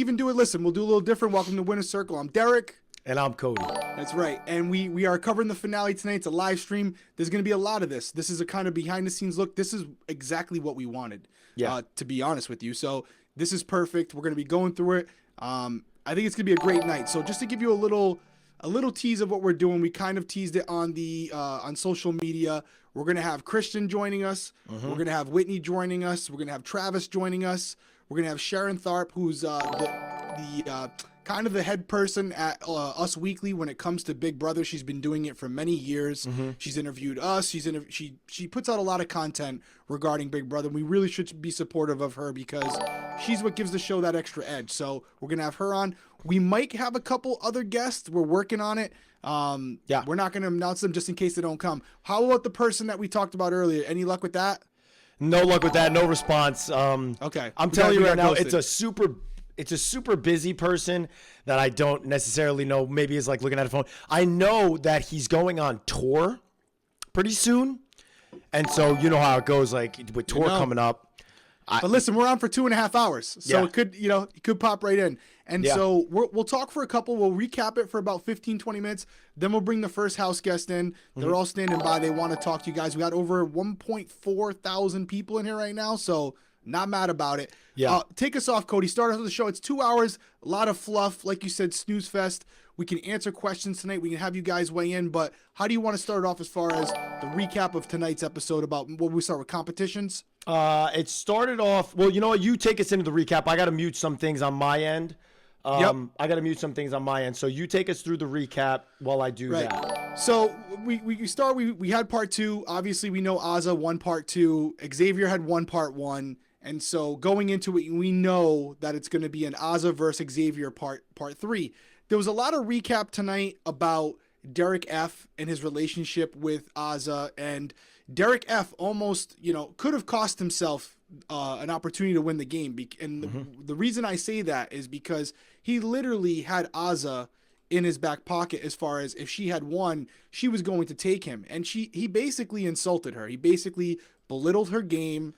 even do it. Listen, we'll do a little different. Welcome to Winner Circle. I'm Derrick. And I'm Cody. That's right. And we are covering the finale tonight. It's a live stream. There's going to be a lot of this. This is a kind of behind the scenes look. This is exactly what we wanted, to be honest with you. So this is perfect. We're going to be going through it. I think it's going to be a great night. So just to give you a little tease of what we're doing, we kind of teased it on the on social media. We're going to have Christian joining us. We're going to have Whitney joining us. We're going to have Travis joining us. We're going to have Sharon Tharp, who's the kind of the head person at Us Weekly when it comes to Big Brother. She's been doing it for many years. She's interviewed us. She puts out a lot of content regarding Big Brother. We really should be supportive of her because she's what gives the show that extra edge. So we're going to have her on. We might have a couple other guests. We're working on it. We're not going to announce them just in case they don't come. How about the person that we talked about earlier? Any luck with that? No luck with that. No response. Okay. I'm telling you right now, it's a super busy person that I don't necessarily know. Maybe is like looking at a phone. I know that he's going on tour pretty soon. And so you know how it goes, like with tour coming up. But listen, we're on for 2.5 hours. So it could pop right in. And so we'll talk for a couple. We'll recap it for about 15, 20 minutes. Then we'll bring the first house guest in. They're all standing by. They want to talk to you guys. We got over 1.4 thousand people in here right now. So not mad about it. Take us off, Cody. Start off the show. It's 2 hours. A lot of fluff. Like you said, snooze fest. We can answer questions tonight. We can have you guys weigh in. But how do you want to start off as far as the recap of tonight's episode about what we start with competitions? It started off. Well, you know what? You take us into the recap. I got to mute some things on my end. I got to mute some things on my end. So you take us through the recap while I do that. So we start. We had part 2. Obviously, we know Azah won part 2. Xavier had won part 1. And so going into it, we know that it's going to be an Azah versus Xavier part 3. There was a lot of recap tonight about Derrick F. and his relationship with Azah, and Derrick F. almost, could have cost himself an opportunity to win the game. And the reason I say that is because he literally had Azah in his back pocket as far as if she had won, she was going to take him. And he basically insulted her. He basically belittled her game.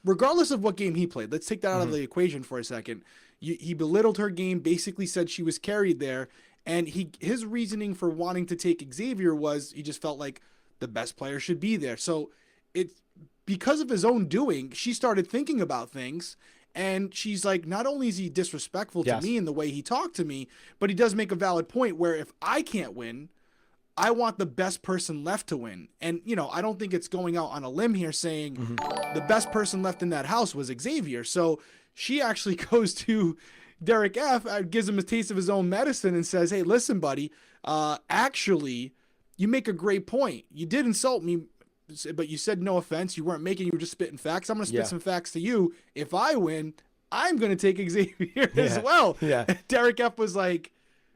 Regardless of what game he played, let's take that out of the equation for a second. He belittled her game, basically said she was carried there, and his reasoning for wanting to take Xavier was he just felt like the best player should be there. So it's because of his own doing, she started thinking about things, and she's like, not only is he disrespectful to me in the way he talked to me, but he does make a valid point where if I can't win, I want the best person left to win. And, I don't think it's going out on a limb here saying the best person left in that house was Xavier. So she actually goes to Derrick F., gives him a taste of his own medicine and says, hey, listen, buddy, actually, you make a great point. You did insult me, but you said no offense. You were just spitting facts. I'm going to spit some facts to you. If I win, I'm going to take Xavier as well. Derrick F. was like,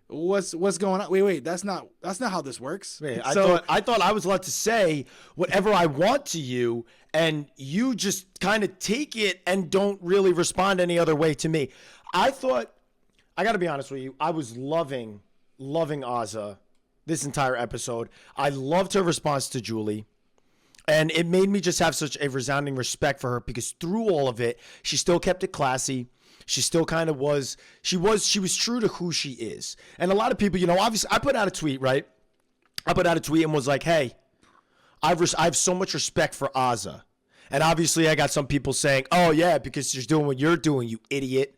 what's going on? Wait, that's not how this works. Man, I thought I was allowed to say whatever I want to you, and you just kind of take it and don't really respond any other way to me. I thought, I got to be honest with you, I was loving Azah this entire episode. I loved her response to Julie. And it made me just have such a resounding respect for her because through all of it, she still kept it classy. She still kind of was, she was true to who she is. And a lot of people, obviously I put out a tweet, right? I put out a tweet and was like, hey, I have so much respect for Azah. And obviously I got some people saying, oh yeah, because she's doing what you're doing, you idiot.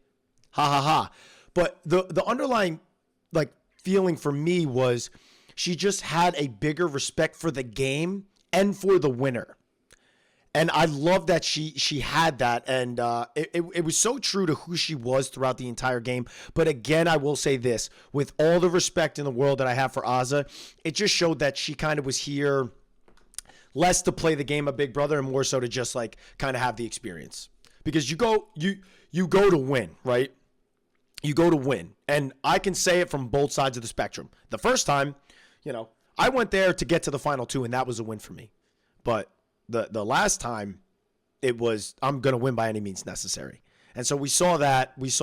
Ha ha ha. But the underlying feeling for me was she just had a bigger respect for the game and for the winner. And I love that she had that, and it was so true to who she was throughout the entire game. But again, I will say this, with all the respect in the world that I have for Azah, it just showed that she kind of was here less to play the game of Big Brother and more so to just kind of have the experience. Because you go to win, right? You go to win. And I can say it from both sides of the spectrum. The first time, I went there to get to the final 2, and that was a win for me. But the last time, it was, I'm going to win by any means necessary. And so we saw that with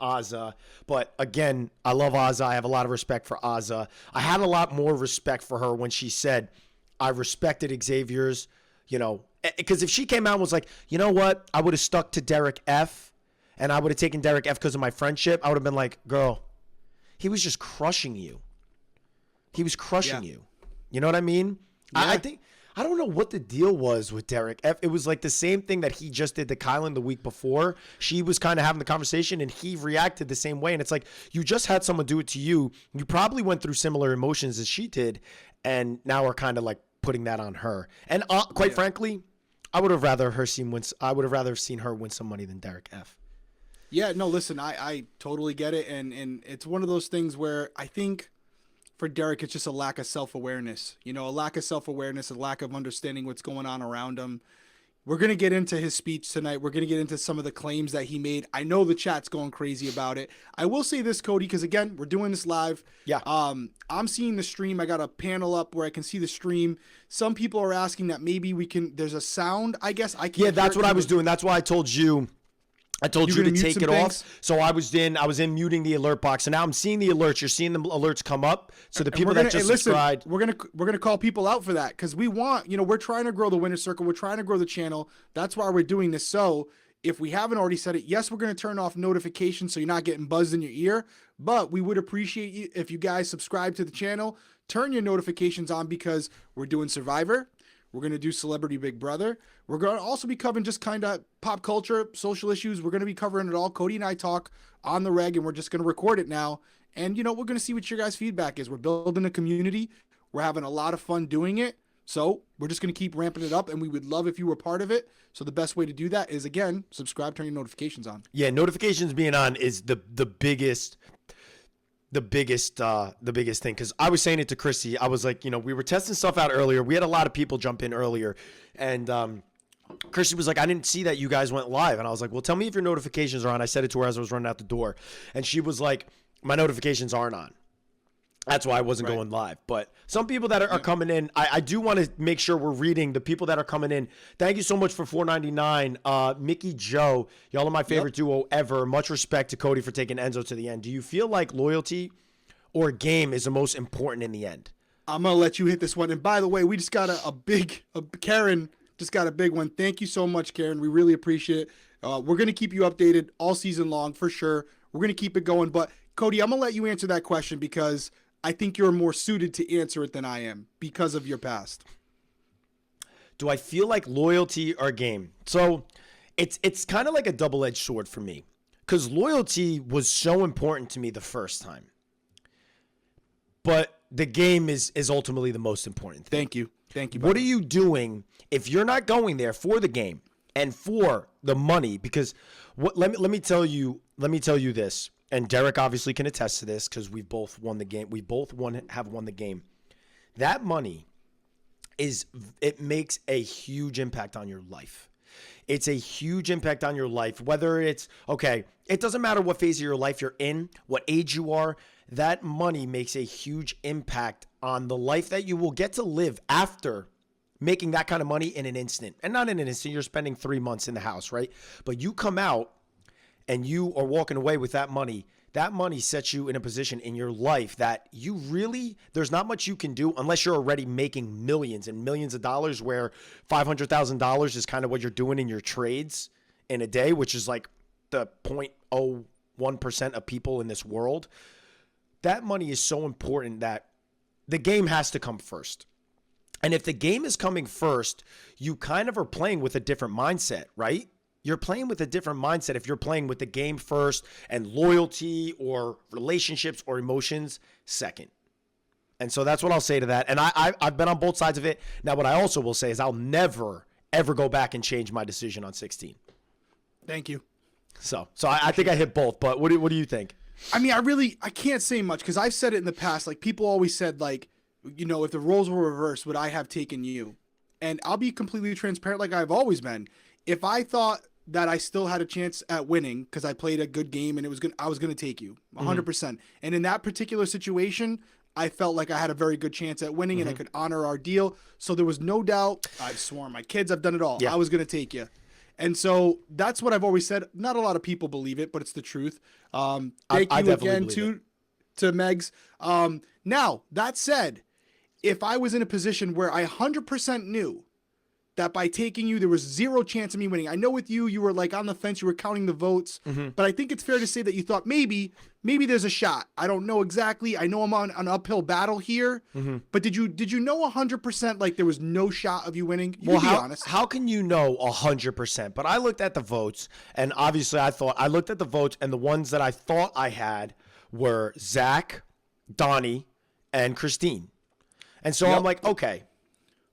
Azah. But again, I love Azah. I have a lot of respect for Azah. I had a lot more respect for her when she said, I respected Xavier's, because if she came out and was like, you know what, I would have stuck to Derrick F. and I would have taken Derrick F because of my friendship, I would have been like, girl, he was just crushing you. He was crushing you. You know what I mean? Yeah. I don't know what the deal was with Derrick F. It was like the same thing that he just did to Kylan the week before. She was kind of having the conversation and he reacted the same way. And it's like, you just had someone do it to you. You probably went through similar emotions as she did. And now are kind of like putting that on her. And quite frankly, I would have rather seen her win some money than Derrick F. Yeah, no, listen, I totally get it. And it's one of those things where I think for Derrick, it's just a lack of self-awareness, a lack of self-awareness, a lack of understanding what's going on around him. We're going to get into his speech tonight. We're going to get into some of the claims that he made. I know the chat's going crazy about it. I will say this, Cody, because again, we're doing this live. Yeah. I'm seeing the stream. I got a panel up where I can see the stream. Some people are asking that maybe there's a sound, I guess. I can't. Yeah, that's what I was doing. That's why I told you. I told you to take it off. So I was in muting the alert box. So now I'm seeing the alerts. You're seeing the alerts come up. So the people that just subscribed. We're gonna call people out for that because we want, we're trying to grow the winner's circle. We're trying to grow the channel. That's why we're doing this. So if we haven't already said it, yes, we're gonna turn off notifications so you're not getting buzzed in your ear. But we would appreciate you if you guys subscribe to the channel, turn your notifications on because we're doing Survivor. We're going to do Celebrity Big Brother. We're going to also be covering just kind of pop culture, social issues. We're going to be covering it all. Cody and I talk on the reg, and we're just going to record it now. And, we're going to see what your guys' feedback is. We're building a community. We're having a lot of fun doing it. So we're just going to keep ramping it up, and we would love if you were part of it. So the best way to do that is, again, subscribe, turn your notifications on. Yeah, notifications being on is the biggest thing, because I was saying it to Chrissy. I was like, we were testing stuff out earlier. We had a lot of people jump in earlier, and Chrissy was like, I didn't see that you guys went live. And I was like, well, tell me if your notifications are on. I said it to her as I was running out the door, and she was like, my notifications aren't on. That's why I wasn't going live. But some people that are coming in, I do want to make sure we're reading the people that are coming in. Thank you so much for $4.99. Mickey Joe, y'all are my favorite duo ever. Much respect to Cody for taking Enzo to the end. Do you feel like loyalty or game is the most important in the end? I'm going to let you hit this one. And by the way, we just got Karen just got a big one. Thank you so much, Karen. We really appreciate it. We're going to keep you updated all season long for sure. We're going to keep it going. But Cody, I'm going to let you answer that question because I think you're more suited to answer it than I am because of your past. Do I feel like loyalty or game? So it's kind of like a double-edged sword for me because loyalty was so important to me the first time. But the game is ultimately the most important thing. Thank you. What are you doing if you're not going there for the game and for the money? Because let me tell you this. And Derrick obviously can attest to this because we've both won the game. We both have won the game. That money it makes a huge impact on your life. It's a huge impact on your life. Whether it's, it doesn't matter what phase of your life you're in, what age you are, that money makes a huge impact on the life that you will get to live after making that kind of money in an instant. And not in an instant, you're spending 3 months in the house, right? But you come out and you are walking away with that money sets you in a position in your life that there's not much you can do unless you're already making millions and millions of dollars, where $500,000 is kind of what you're doing in your trades in a day, which is like the 0.01% of people in this world. That money is so important that the game has to come first. And if the game is coming first, you kind of are playing with a different mindset, right? You're playing with a different mindset if you're playing with the game first and loyalty or relationships or emotions second. And so that's what I'll say to that. And I've been on both sides of it. Now, what I also will say is I'll never, ever go back and change my decision on 16. Thank you. So I think I hit both, but what do you think? I mean, I can't say much because I've said it in the past. Like, people always said, like, if the roles were reversed, would I have taken you? And I'll be completely transparent like I've always been. If I thought that I still had a chance at winning because I played a good game and I was going to take you 100%. And in that particular situation, I felt like I had a very good chance at winning and I could honor our deal. So there was no doubt. I've sworn my kids, I've done it all. Yeah. I was going to take you. And so that's what I've always said. Not a lot of people believe it, but it's the truth. Thank you again to Megs. Now, that said, if I was in a position where I 100% knew that by taking you, there was zero chance of me winning. I know with you, you were like on the fence, you were counting the votes, but I think it's fair to say that you thought maybe there's a shot. I don't know exactly. I know I'm on an uphill battle here, but did you know 100% like there was no shot of you winning? You can be honest. How can you know 100%? But I looked at the votes, and obviously I looked at the votes, and the ones that I thought I had were Zach, Donnie, and Christine. And so I'm like, okay.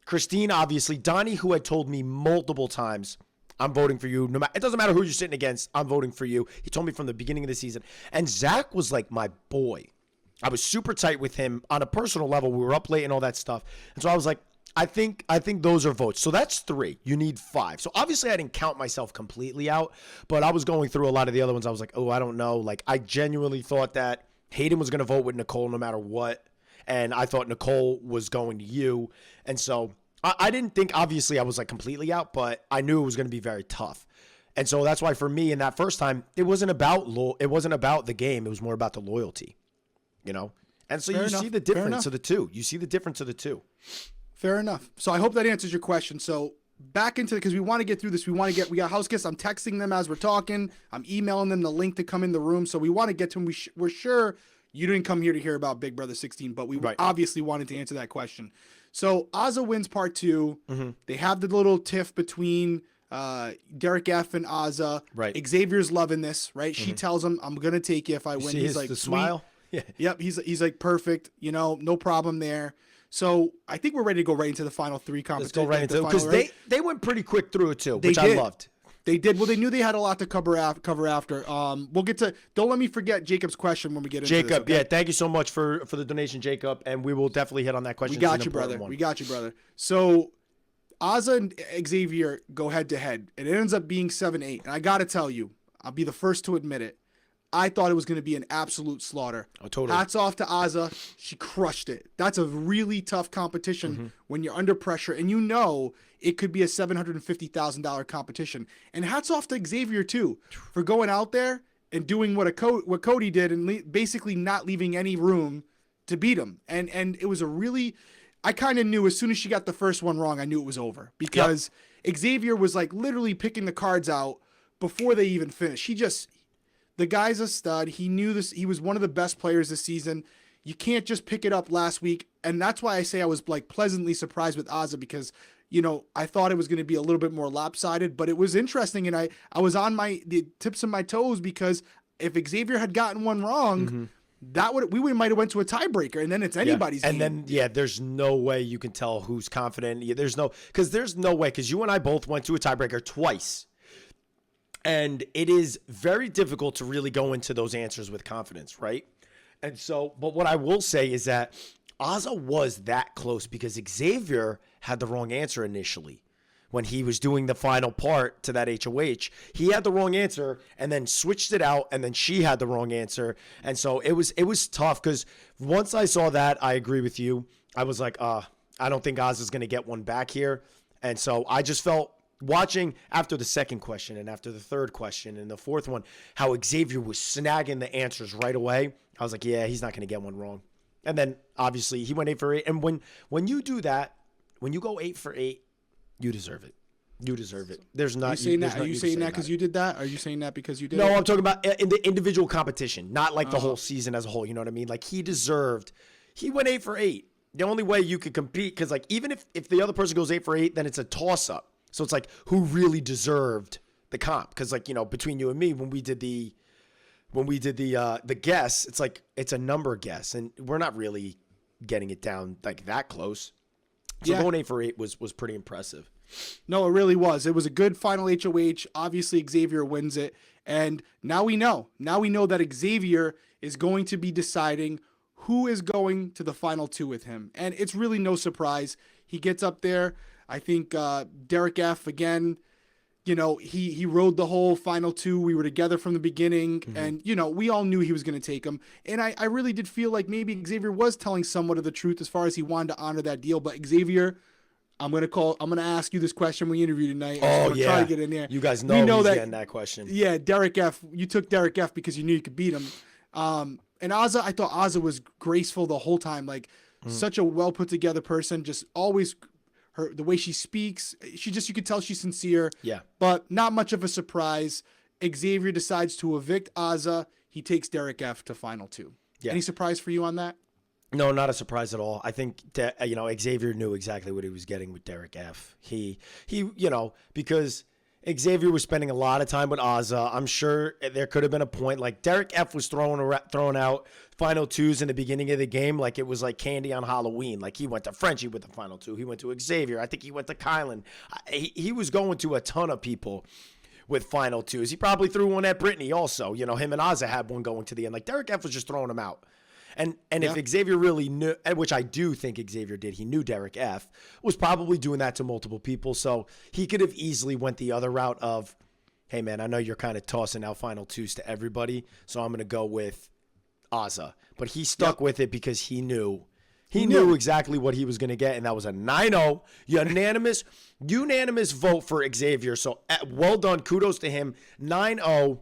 Christine, obviously, Donnie, who had told me multiple times, I'm voting for you. It doesn't matter who you're sitting against. I'm voting for you. He told me from the beginning of the season. And Zach was like my boy. I was super tight with him on a personal level. We were up late and all that stuff. And so I was like, I think those are votes. So that's 3. You need 5. So obviously I didn't count myself completely out, but I was going through a lot of the other ones. I was like, oh, I don't know. Like I genuinely thought that Hayden was going to vote with Nicole no matter what. And I thought Nicole was going to you. And so I didn't think, obviously, I was like completely out, but I knew it was going to be very tough. And so that's why for me in that first time, it wasn't about the game. It was more about the loyalty, you know? And so you see the difference of the two. You see the difference of the two. Fair enough. So I hope that answers your question. So back into because we want to get through this. We got house guests. I'm texting them as we're talking. I'm emailing them the link to come in the room. So we want to get to them. We're sure you didn't come here to hear about Big Brother 16, but we obviously wanted to answer that question. So Azah wins part 2. They have the little tiff between Derrick F and Azah. Right. Xavier's loving this, right? She tells him, "I'm gonna take you if I win." He's like, the "Sweet." smile. Yeah. Yep. He's like, "Perfect." You know, no problem there. So I think we're ready to go right into the final 3 competitions. Let's go right into it because they went pretty quick through it too, which I loved. They did. Well, they knew they had a lot to cover after. We'll get to. Don't let me forget Jacob's question when we get into this. Jacob, yeah, thank you so much for the donation, Jacob, and we will definitely hit on that question. We got you, brother. We got you, brother. So, Azah and Xavier go head to head, and it ends up being 7-8. And I got to tell you, I'll be the first to admit it. I thought it was going to be an absolute slaughter. Oh, totally. Hats off to Azah. She crushed it. That's a really tough competition when you're under pressure, and you know it could be a $750,000 competition. And hats off to Xavier, too, for going out there and doing what Cody did and basically not leaving any room to beat him. And it was I kind of knew as soon as she got the first one wrong, I knew it was over because Xavier was like literally picking the cards out before they even finished. The guy's a stud. He knew this. He was one of the best players this season. You can't just pick it up last week. And that's why I say I was like pleasantly surprised with Azah because, you know, I thought it was going to be a little bit more lopsided, but it was interesting. And I was on the tips of my toes because if Xavier had gotten one wrong, we might have went to a tiebreaker and then it's anybody's game. And then, there's no way you can tell who's confident. There's no way, because you and I both went to a tiebreaker twice. And it is very difficult to really go into those answers with confidence, right? And so, but what I will say is that Azah was that close because Xavier had the wrong answer initially. When he was doing the final part to that HOH, he had the wrong answer and then switched it out, and then she had the wrong answer. And so it was tough because once I saw that, I agree with you. I was like, I don't think Azah's going to get one back here. And so I just felt, watching after the second question and after the third question and the fourth one, how Xavier was snagging the answers right away. I was like, yeah, he's not going to get one wrong. And then obviously he went 8 for 8. And when you do that, when you go 8 for 8, you deserve it. You deserve it. There's not. Are you saying that because you did that? Are you saying that because you did? No, I'm talking about in the individual competition, not like the whole season as a whole. You know what I mean? Like he went 8 for 8. The only way you could compete, because like even if the other person goes 8 for 8, then it's a toss up. So it's like, who really deserved the comp? Because like, you know, between you and me, when we did the guess, it's like, it's a number guess, and we're not really getting it down like that close. So going 8 for 8 was pretty impressive. No, it really was. It was a good final HOH. Obviously, Xavier wins it. And now we know. Now we know that Xavier is going to be deciding who is going to the final 2 with him. And it's really no surprise. He gets up there. I think Derrick F, again, you know, he rode the whole final 2. We were together from the beginning, and, you know, we all knew he was going to take him. And I really did feel like maybe Xavier was telling somewhat of the truth as far as he wanted to honor that deal. But Xavier, I'm going to ask you this question when we interview tonight. Oh, yeah. Try to get in there. You guys know he's getting that question. Yeah, Derrick F, you took Derrick F because you knew you could beat him. And Azah, I thought Azah was graceful the whole time. Like, such a well put together person, just always the way she speaks. You could tell she's sincere. Yeah. But not much of a surprise. Xavier decides to evict Aza. He takes Derrick F to final 2. Yeah. Any surprise for you on that? No, not a surprise at all. I think that, Xavier knew exactly what he was getting with Derrick F. He, because Xavier was spending a lot of time with Aza. I'm sure there could have been a point like Derrick F was throwing out final 2s in the beginning of the game like it was like candy on Halloween. Like he went to Frenchie with the final 2. He went to Xavier. I think he went to Kylan. He was going to a ton of people with final 2s. He probably threw one at Brittany also. Him and Aza had one going to the end. Like Derrick F was just throwing them out. And if Xavier really knew, which I do think Xavier did, he knew Derrick F was probably doing that to multiple people. So he could have easily went the other route of, hey, man, I know you're kind of tossing out final 2s to everybody, so I'm going to go with Aza. But he stuck with it because he knew. He knew exactly what he was going to get, and that was a 9-0 unanimous vote for Xavier. So well done. Kudos to him. 9-0.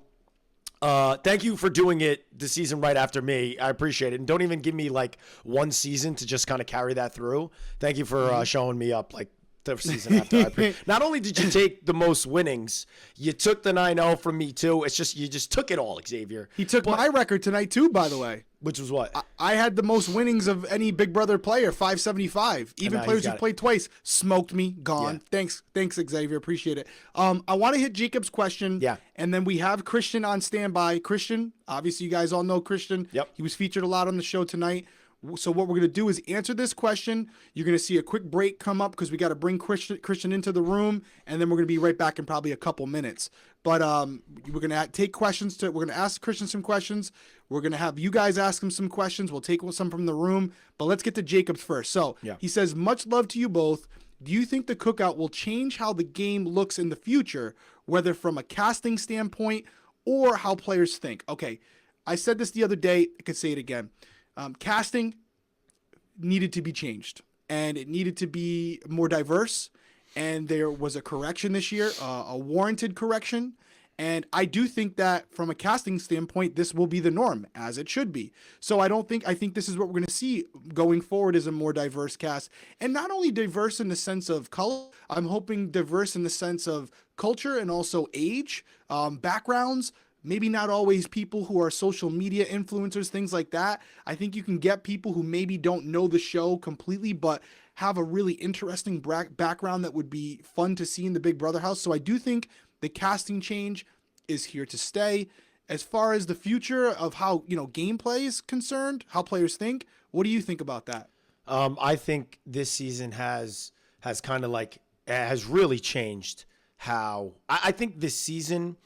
Thank you for doing it the season right after me. I appreciate it. And don't even give me like one season to just kind of carry that through. Thank you for showing me up like the season after. Not only did you take the most winnings, you took the 9-0 from me too. It's just, you just took it all, Xavier. He took my record tonight too, by the way. Which was what? I had the most winnings of any Big Brother player, 575. Even players who played twice smoked me, gone. Yeah. Thanks, Xavier. Appreciate it. I want to hit Jacob's question. Yeah. And then we have Christian on standby. Christian, obviously you guys all know Christian. Yep. He was featured a lot on the show tonight. So what we're going to do is answer this question. You're going to see a quick break come up because we got to bring Christian into the room, and then we're going to be right back in probably a couple minutes. But we're going to take questions. We're going to ask Christian some questions. We're going to have you guys ask him some questions. We'll take some from the room. But let's get to Jacob's first. So He says, much love to you both. Do you think the cookout will change how the game looks in the future, whether from a casting standpoint or how players think? Okay, I said this the other day. I could say it again. Casting needed to be changed, and it needed to be more diverse, and there was a correction this year, a warranted correction, and I do think that from a casting standpoint, this will be the norm, as it should be. So I think this is what we're going to see going forward, is a more diverse cast, and not only diverse in the sense of color, I'm hoping diverse in the sense of culture and also age, backgrounds. Maybe not always people who are social media influencers, things like that. I think you can get people who maybe don't know the show completely, but have a really interesting background that would be fun to see in the Big Brother house. So I do think the casting change is here to stay. As far as the future of how, gameplay is concerned, how players think, what do you think about that? I think this season has kind of like, has really changed how, I think this season,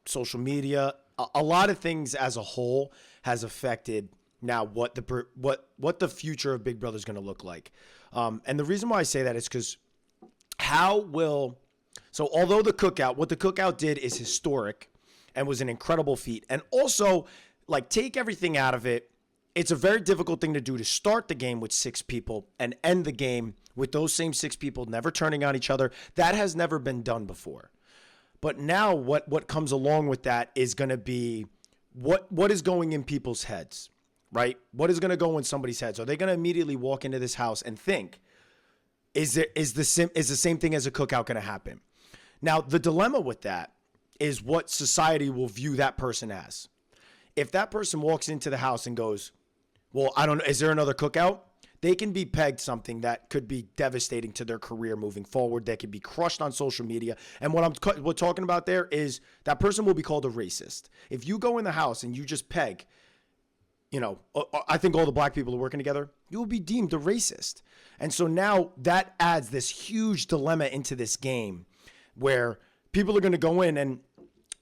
social media, a lot of things as a whole has affected now what the future of Big Brother is going to look like. And the reason why I say that is because although what the cookout did is historic and was an incredible feat, and also like take everything out of it, it's a very difficult thing to do to start the game with 6 people and end the game with those same 6 people never turning on each other. That has never been done before. But now what comes along with that is going to be what is going in people's heads, right? What is going to go in somebody's heads? Are they going to immediately walk into this house and think, is the same thing as a cookout going to happen? Now, the dilemma with that is what society will view that person as. If that person walks into the house and goes, well, I don't know, is there another cookout? They can be pegged something that could be devastating to their career moving forward. They could be crushed on social media. And what we're talking about there is that person will be called a racist. If you go in the house and you just peg, I think all the black people are working together, you will be deemed a racist. And so now that adds this huge dilemma into this game where people are going to go in, and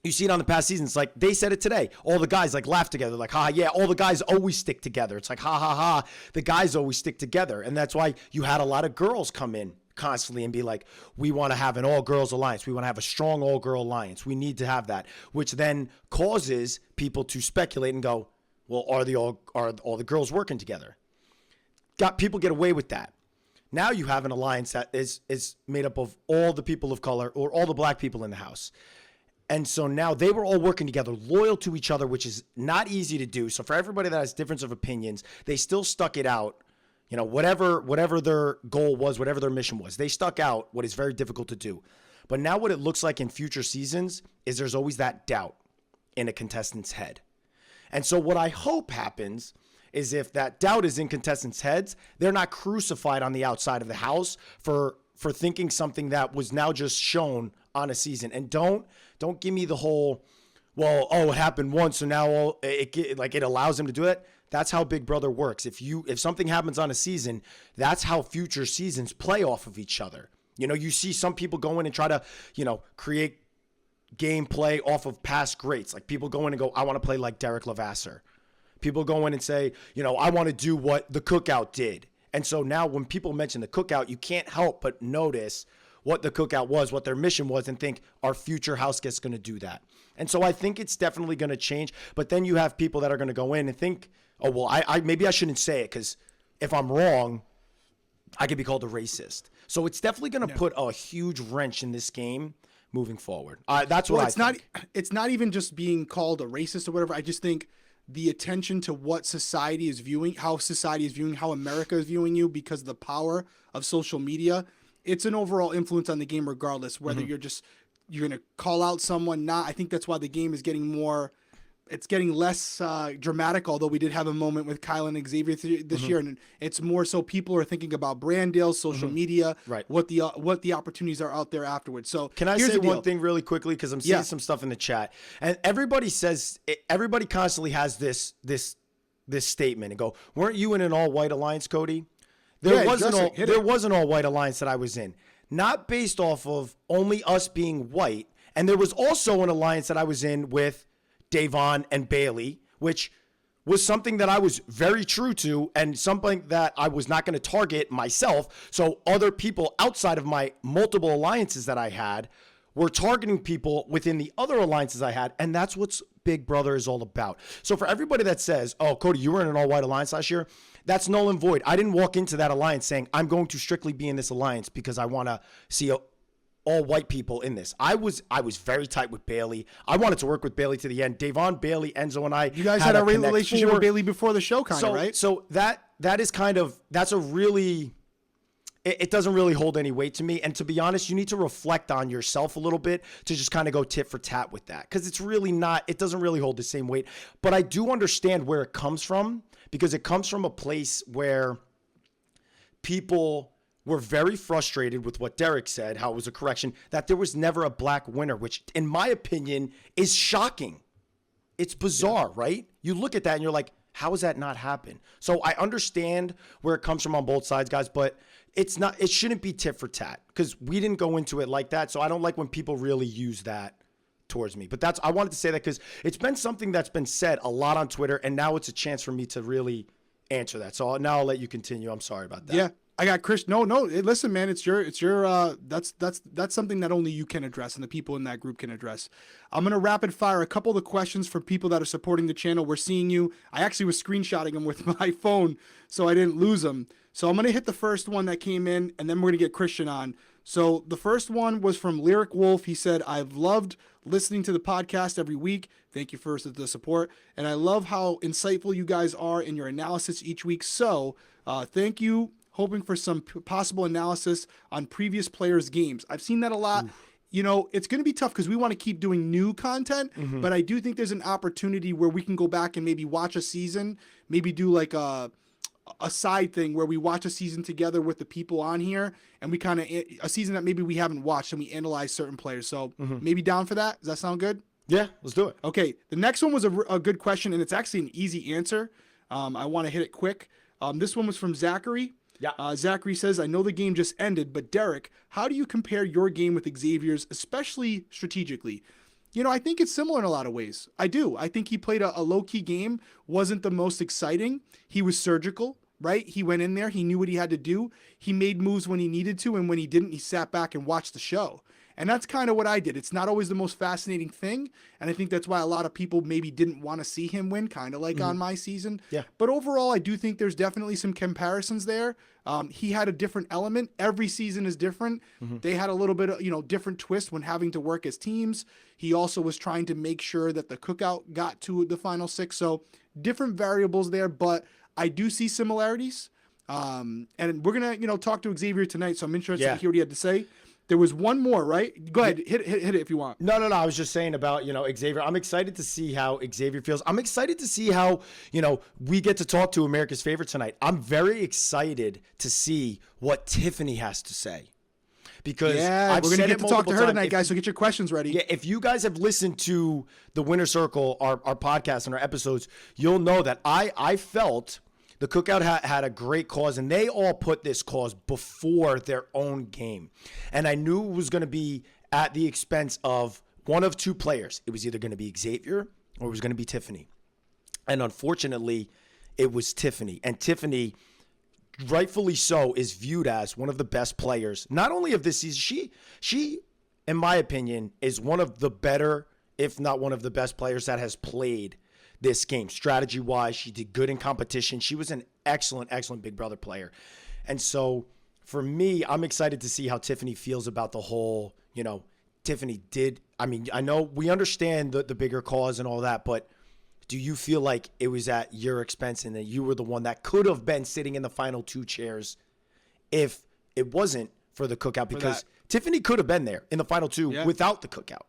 you see it on the past seasons. Like they said it today. All the guys like laugh together. Like, ha, yeah, all the guys always stick together. It's like, ha, ha, ha. The guys always stick together. And that's why you had a lot of girls come in constantly and be like, we want to have an all-girls alliance. We want to have a strong all-girl alliance. We need to have that, which then causes people to speculate and go, well, are all the girls working together? People get away with that. Now you have an alliance that is made up of all the people of color or all the black people in the house. And so now they were all working together, loyal to each other, which is not easy to do. So for everybody that has difference of opinions, they still stuck it out You know, whatever their goal was, whatever their mission was, they stuck out what is very difficult to do. But now what it looks like in future seasons is there's always that doubt in a contestant's head. And so what I hope happens is if that doubt is in contestants' heads, they're not crucified on the outside of the house for thinking something that was now just shown on a season. And don't give me the whole, well, oh, it happened once, so now it allows them to do it. That's how Big Brother works. If something happens on a season, that's how future seasons play off of each other. You know, you see some people go in and try to, you know, create gameplay off of past greats. Like people go in and go, I want to play like Derrick Levasseur. People go in and say, you know, I want to do what the Cookout did. And so now when people mention the Cookout, you can't help but notice what the Cookout was, what their mission was, and think, our future house guests going to do that? And so I think it's definitely going to change. But then you have people that are going to go in and think, oh, well, I maybe I shouldn't say it because if I'm wrong, I could be called a racist. So it's definitely going to put a huge wrench in this game moving forward. That's what I think. It's not even just being called a racist or whatever. I just think the attention to what society is viewing, how society is viewing, how America is viewing you because of the power of social media, it's an overall influence on the game regardless, whether you're going to call out someone, not. I think that's why the game is getting less dramatic, although we did have a moment with Kyle and Xavier this year, and it's more so people are thinking about brand deals, social media, right? What the opportunities are out there afterwards. So can I say one thing really quickly, because I'm seeing some stuff in the chat, and everybody constantly has this statement and go, weren't you in an all-white alliance, Cody? There was an all-white alliance that I was in, not based off of only us being white, and there was also an alliance that I was in with Davon and Bailey, which was something that I was very true to and something that I was not going to target myself. So other people outside of my multiple alliances that I had were targeting people within the other alliances I had. And that's what Big Brother is all about. So for everybody that says, oh, Cody, you were in an all-white alliance last year, that's null and void. I didn't walk into that alliance saying, I'm going to strictly be in this alliance because I want to see all white people in this. I was very tight with Bailey. I wanted to work with Bailey to the end. Davon, Bailey, Enzo, and I. You guys had a relationship with Bailey before the show, right? So that is that's a really. It doesn't really hold any weight to me. And to be honest, you need to reflect on yourself a little bit to just kind of go tit for tat with that, because it's really not. It doesn't really hold the same weight. But I do understand where it comes from, because it comes from a place where people were very frustrated with what Derrick said, how it was a correction, that there was never a black winner, which in my opinion is shocking. It's bizarre, right? You look at that and you're like, how has that not happened? So I understand where it comes from on both sides, guys, but it shouldn't be tit for tat, because we didn't go into it like that. So I don't like when people really use that towards me. But I wanted to say that because it's been something that's been said a lot on Twitter, and now it's a chance for me to really answer that. So now I'll let you continue. I'm sorry about that. Yeah. I got Chris. No. Listen, man, it's your. That's something that only you can address and the people in that group can address. I'm gonna rapid fire a couple of the questions for people that are supporting the channel. We're seeing you. I actually was screenshotting them with my phone, so I didn't lose them. So I'm gonna hit the first one that came in, and then we're gonna get Christian on. So the first one was from Lyric Wolf. He said, "I've loved listening to the podcast every week. Thank you for the support, and I love how insightful you guys are in your analysis each week. So thank you." Hoping for some possible analysis on previous players' games. I've seen that a lot. You know, it's going to be tough because we want to keep doing new content, but I do think there's an opportunity where we can go back and maybe watch a season, maybe do like a side thing where we watch a season together with the people on here, and we kind of a season that maybe we haven't watched and we analyze certain players. So maybe down for that. Does that sound good? Yeah, let's do it. Okay. The next one was a good question, and it's actually an easy answer. I want to hit it quick. This one was from Zachary. Yeah. Zachary says, I know the game just ended, but Derrick, how do you compare your game with Xavier's, especially strategically? You know, I think it's similar in a lot of ways. I do. I think he played a low-key game, wasn't the most exciting. He was surgical, right? He went in there. He knew what he had to do. He made moves when he needed to, and when he didn't, he sat back and watched the show. And that's kind of what I did. It's not always the most fascinating thing, and I think that's why a lot of people maybe didn't want to see him win, kind of like on my season. Yeah. But overall, I do think there's definitely some comparisons there. He had a different element. Every season is different. They had a little bit of, different twist when having to work as teams. He also was trying to make sure that the cookout got to the final six. So different variables there, but I do see similarities. And we're gonna, talk to Xavier tonight. So I'm interested Yeah. to hear what he had to say. There was one more, right? Go ahead, hit it if you want. No. I was just saying about, Xavier. I'm excited to see how Xavier feels. I'm excited to see how, we get to talk to America's favorite tonight. I'm very excited to see what Tiffany has to say. Because we're going to get to talk to her tonight, guys, so get your questions ready. Yeah, if you guys have listened to the Winner Circle, our podcast and our episodes, you'll know that I felt the Cookout had a great cause, and they all put this cause before their own game. And I knew it was going to be at the expense of one of two players. It was either going to be Xavier or it was going to be Tiffany. And unfortunately, it was Tiffany. And Tiffany, rightfully so, is viewed as one of the best players, not only of this season. She, in my opinion, is one of the better, if not one of the best players that has played this game. Strategy-wise, she did good in competition. She was an excellent Big Brother player. And so, for me, I'm excited to see how Tiffany feels about the whole, Tiffany did. I mean, I know we understand the bigger cause and all that, but do you feel like it was at your expense and that you were the one that could have been sitting in the final two chairs if it wasn't for the Cookout? Because Tiffany could have been there in the final two without the Cookout.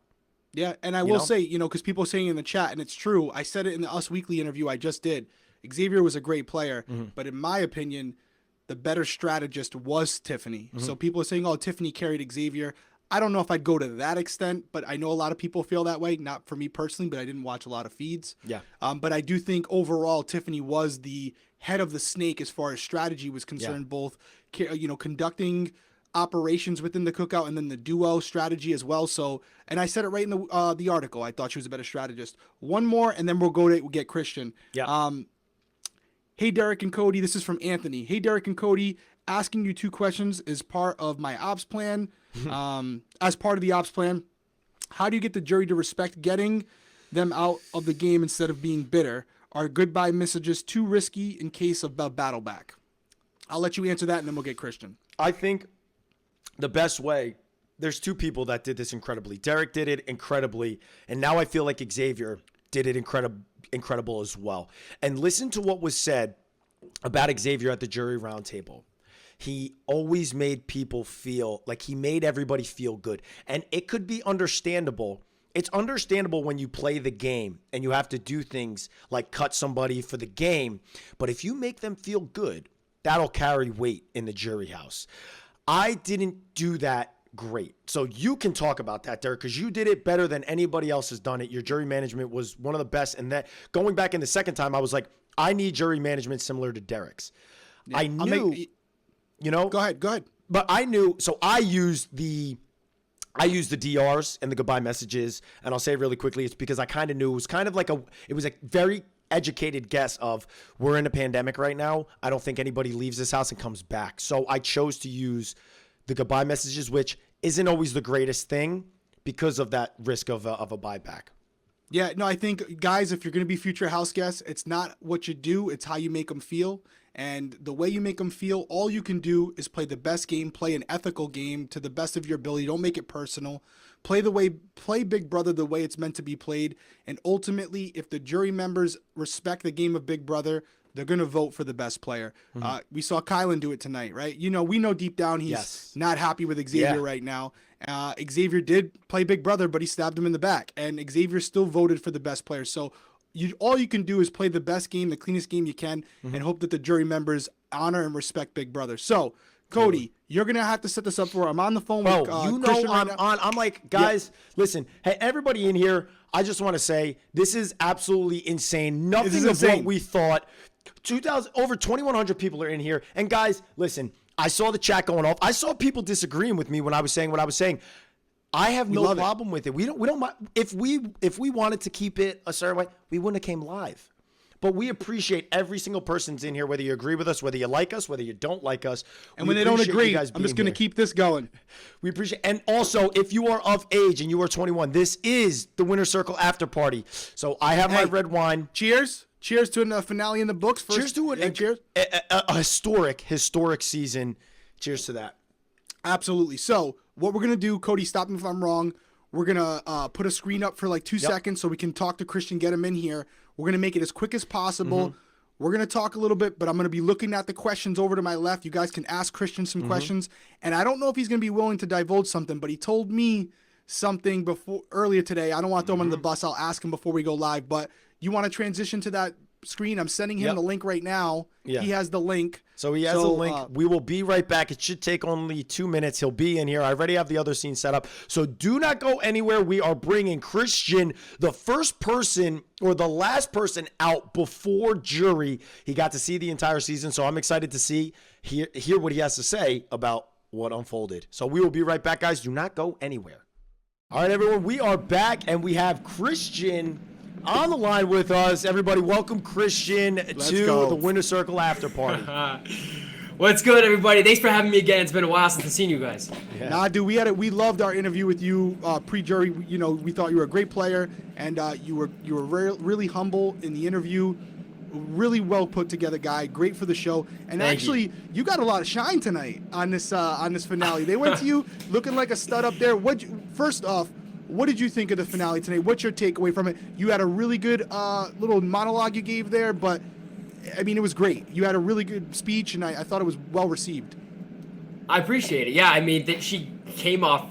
Yeah, and I will say, because people are saying in the chat, and it's true, I said it in the Us Weekly interview I just did, Xavier was a great player, but in my opinion, the better strategist was Tiffany. So people are saying, Tiffany carried Xavier. I don't know if I'd go to that extent, but I know a lot of people feel that way. Not for me personally, but I didn't watch a lot of feeds. Yeah. But I do think overall, Tiffany was the head of the snake as far as strategy was concerned, both, conducting operations within the Cookout and then the duo strategy as well. So, and I said it right in the article. I thought she was a better strategist. One more, and then we'll get Christian. Yeah. Hey, Derrick and Cody. This is from Anthony. Hey, Derrick and Cody. Asking you two questions is part of my ops plan. As part of the ops plan, how do you get the jury to respect getting them out of the game instead of being bitter? Are goodbye messages too risky in case of a battle back? I'll let you answer that, and then we'll get Christian. I think the best way, there's two people that did this incredibly. Derrick did it incredibly, and now I feel like Xavier did it incredible as well. And listen to what was said about Xavier at the jury roundtable. He always made people feel like he made everybody feel good. And it could be understandable. It's understandable when you play the game and you have to do things like cut somebody for the game. But if you make them feel good, that'll carry weight in the jury house. I didn't do that great. So you can talk about that, Derrick, because you did it better than anybody else has done it. Your jury management was one of the best. And that going back in the second time, I was like, I need jury management similar to Derrick's. Yeah, I knew... Go ahead. But I knew, so I used the DRs and the goodbye messages, and I'll say it really quickly. It's because I kind of knew it was kind of like it was a very educated guess of, we're in a pandemic right now. I don't think anybody leaves this house and comes back. So I chose to use the goodbye messages, which isn't always the greatest thing because of that risk of a buyback. Yeah, no, I think, guys, if you're going to be future house guests, it's not what you do, it's how you make them feel. And the way you make them feel, all you can do is play the best game, play an ethical game to the best of your ability. Don't make it personal. Play Big Brother the way it's meant to be played. And ultimately, if the jury members respect the game of Big Brother, they're going to vote for the best player. We saw Kylan do it tonight, right? We know deep down he's not happy with Xavier right now. Xavier did play Big Brother, but he stabbed him in the back. And Xavier still voted for the best player. So all you can do is play the best game, the cleanest game you can, and hope that the jury members honor and respect Big Brother. So, Cody, you're going to have to set this up for I'm on the phone with Christian right now. I'm like, guys, listen, hey, everybody in here, I just want to say this is absolutely insane. Nothing of what we thought. Over 2,100 people are in here. And guys, listen, I saw the chat going off. I saw people disagreeing with me when I was saying what I was saying. I have no problem with it. We don't mind. If we wanted to keep it a certain way, we wouldn't have came live. But we appreciate every single person's in here, whether you agree with us, whether you like us, whether you don't like us. And when they don't agree, I'm just going to keep this going. We appreciate. And also, if you are of age and you are 21, this is the Winner Circle after party. So I have my red wine. Cheers. Cheers to a finale in the books. Cheers to it. Cheers. A historic season. Cheers to that. Absolutely. So what we're going to do, Cody, stop me if I'm wrong. We're going to put a screen up for like 2 seconds so we can talk to Christian, get him in here. We're going to make it as quick as possible. We're going to talk a little bit, but I'm going to be looking at the questions over to my left. You guys can ask Christian some questions. And I don't know if he's going to be willing to divulge something, but he told me something earlier today. I don't want to throw him under the bus. I'll ask him before we go live. But you want to transition to that screen? I'm sending him the link right now. Yeah. He has the link. So he has a link. We will be right back. It should take only 2 minutes. He'll be in here. I already have the other scene set up. So do not go anywhere. We are bringing Christian, the first person or the last person out before jury. He got to see the entire season. So I'm excited to hear what he has to say about what unfolded. So we will be right back, guys. Do not go anywhere. All right, everyone. We are back, and we have Christian on the line with us. Everybody, welcome Christian to the Winner Circle after party. What's good, everybody? Thanks for having me again. It's been a while since I've seen you guys. Yeah. Nah, dude, we loved our interview with you pre-jury. You know, we thought you were a great player, and you were really humble in the interview. Really well put together guy. Great for the show. And actually, you got a lot of shine tonight on this finale. They went to you looking like a stud up there. First off, what did you think of the finale tonight? What's your takeaway from it? You had a really good little monologue you gave there, but, I mean, it was great. You had a really good speech, and I thought it was well received. I appreciate it. Yeah, I mean, she came off.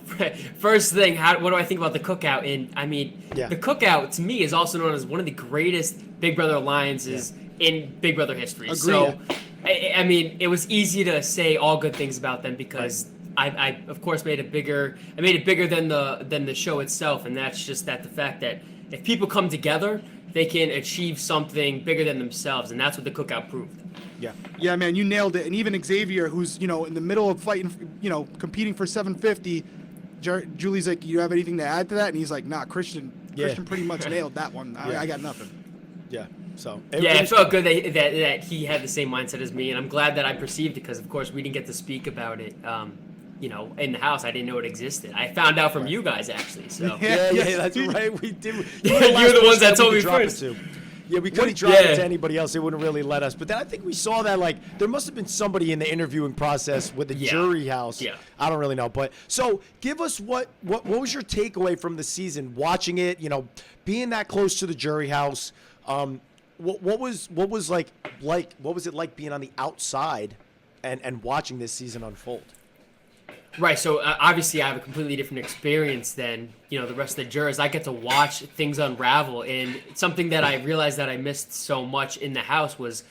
First thing, what do I think about the cookout? And, I mean, the cookout, to me, is also known as one of the greatest Big Brother alliances in Big Brother history. Agreed. So, I mean, it was easy to say all good things about them because I of course made it bigger than the show itself, and that's just the fact that if people come together, they can achieve something bigger than themselves, and that's what the cookout proved. Yeah, man, you nailed it. And even Xavier, who's in the middle of fighting, competing for 750, Julie's like, "You have anything to add to that?" And he's like, "Nah, Christian pretty much nailed that one. I got nothing." Yeah. So it felt good that he had the same mindset as me, and I'm glad that I perceived it because, of course, we didn't get to speak about it. In the house, I didn't know it existed. I found out from you guys, actually. So yeah, that's right. We did. You're the ones that told me first. Yeah, we couldn't drop it to anybody else. They wouldn't really let us. But then I think we saw that, there must have been somebody in the interviewing process with the jury house. Yeah. I don't really know. But so give us what was your takeaway from the season, watching it, being that close to the jury house? What was it like being on the outside and watching this season unfold? Right, so obviously I have a completely different experience than the rest of the jurors. I get to watch things unravel, and something that I realized that I missed so much in the house was,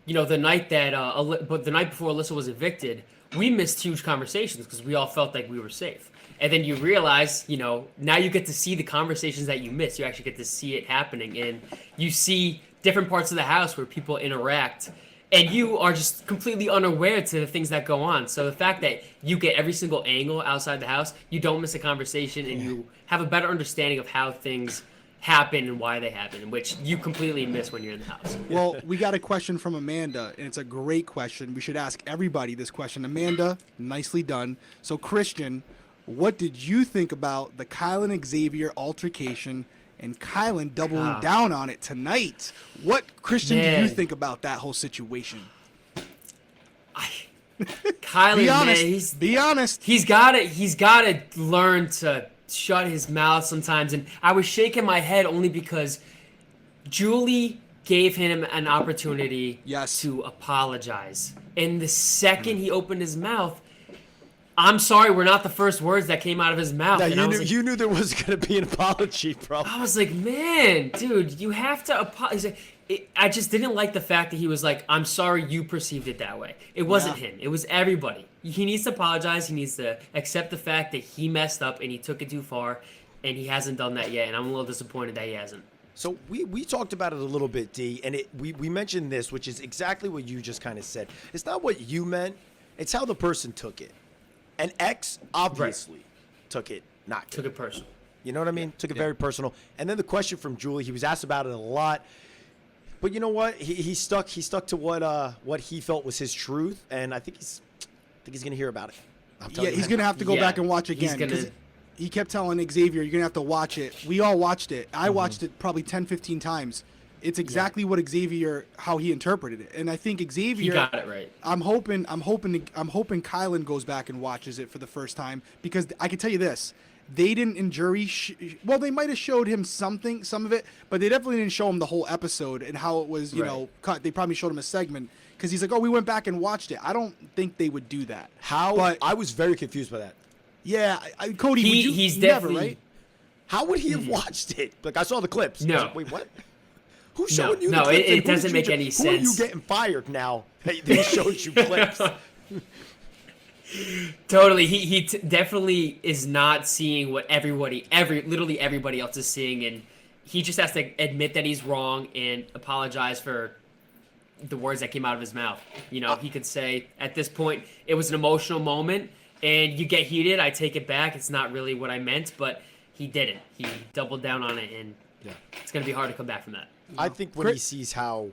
the night that the night before Alyssa was evicted, we missed huge conversations because we all felt like we were safe. And then you realize, now you get to see the conversations that you missed. You actually get to see it happening, and you see different parts of the house where people interact. And you are just completely unaware to the things that go on. So the fact that you get every single angle outside the house, you don't miss a conversation, and you have a better understanding of how things happen and why they happen, which you completely miss when you're in the house. Well, we got a question from Amanda, and it's a great question. We should ask everybody this question. Amanda, nicely done. So, Christian, what did you think about the Kyle and Xavier altercation and Kylan doubling down on it tonight? What, Christian, do you think about that whole situation? Kylan, be honest. He's gotta learn to shut his mouth sometimes. And I was shaking my head only because Julie gave him an opportunity to apologize. And the second he opened his mouth, "I'm sorry," were not the first words that came out of his mouth. No, you knew there was going to be an apology, bro. I was like, man, dude, you have to apologize. I just didn't like the fact that he was like, "I'm sorry you perceived it that way." It wasn't him. It was everybody. He needs to apologize. He needs to accept the fact that he messed up and he took it too far, and he hasn't done that yet, and I'm a little disappointed that he hasn't. So we talked about it a little bit, D, and we mentioned this, which is exactly what you just kind of said. It's not what you meant. It's how the person took it. And X obviously took it personal. You know what I mean? Took it very personal. And then the question from Julie, he was asked about it a lot. But you know what? He stuck to what he felt was his truth, and I think he's gonna hear about it. He's gonna have to go back and watch again because he kept telling Xavier, "You're gonna have to watch it." We all watched it. I watched it probably 10, 15 times. It's exactly what Xavier, how he interpreted it, and I think Xavier, he got it right. I'm hoping Kylan goes back and watches it for the first time, because I can tell you this: they didn't in jury. Well, they might have showed him some of it, but they definitely didn't show him the whole episode and how it was, cut. They probably showed him a segment because he's like, "Oh, we went back and watched it." I don't think they would do that. But I was very confused by that. Yeah, Cody, he's never, definitely right? How would he have watched it? Like I saw the clips. No. I was like, wait, what? Who's showing you? No, the clips? it doesn't make any sense. Who are you getting fired now? He shows you clips. Totally, he definitely is not seeing what literally everybody else is seeing, and he just has to admit that he's wrong and apologize for the words that came out of his mouth. He could say, at this point, it was an emotional moment, and you get heated. I take it back. It's not really what I meant, but he didn't. He doubled down on it, and it's gonna be hard to come back from that. I think when he sees how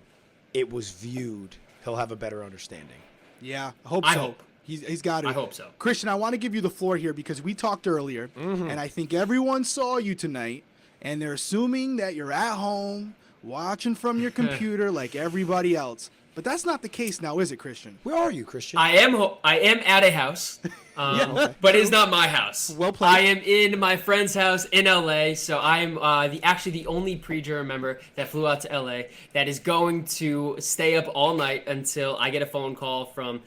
it was viewed, he'll have a better understanding. Yeah, I hope so. I hope. He's got it. I hope so. Christian, I want to give you the floor here because we talked earlier, and I think everyone saw you tonight, and they're assuming that you're at home watching from your computer like everybody else. But that's not the case now, is it, Christian? Where are you, Christian? I am at a house, but it's not my house. Well played. I am in my friend's house in LA, so I'm the only pre-juror member that flew out to LA that is going to stay up all night until I get a phone call from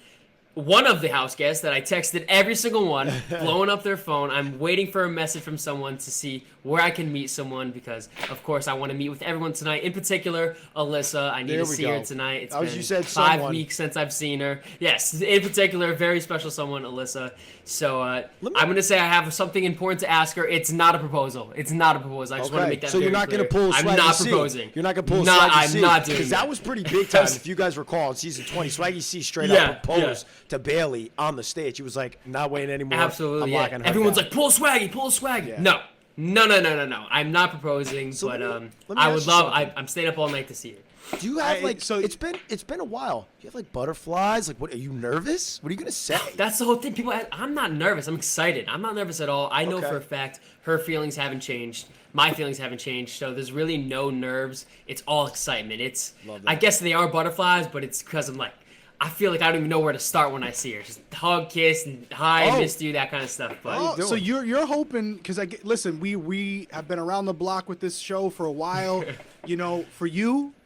one of the house guests that I texted every single one, blowing up their phone. I'm waiting for a message from someone to see where I can meet someone because, of course, I want to meet with everyone tonight. In particular, Alyssa. I need to see her tonight. It's been you said 5 weeks since I've seen her. Yes, in particular, very special someone, Alyssa. So I'm going to say I have something important to ask her. It's not a proposal. I just want to make that so you're not going to pull Swaggy I'm not C. proposing. You're not going to pull Swaggy Swaggy C. C. I'm not doing Because that. that was pretty big time. If you guys recall, in season 20, Swaggy C straight up proposed to Bailey on the stage. He was like, not waiting anymore. Absolutely, I'm locking her Everyone's down. like, pull Swaggy. Yeah. No. I'm not proposing, but let me I ask would you love. something. I'm staying up all night to see her. Do you have so it's been a while. Do you have like butterflies? Like, what are you nervous? What are you gonna say? That's the whole thing. I'm not nervous. I'm excited. I'm not nervous at all. I know for a fact her feelings haven't changed. My feelings haven't changed. So there's really no nerves. It's all excitement. I guess they are butterflies, but it's because I'm like, I feel like I don't even know where to start when I see her. Just hug, kiss, and hi, I missed you, that kind of stuff. But so you're hoping because listen, we have been around the block with this show for a while.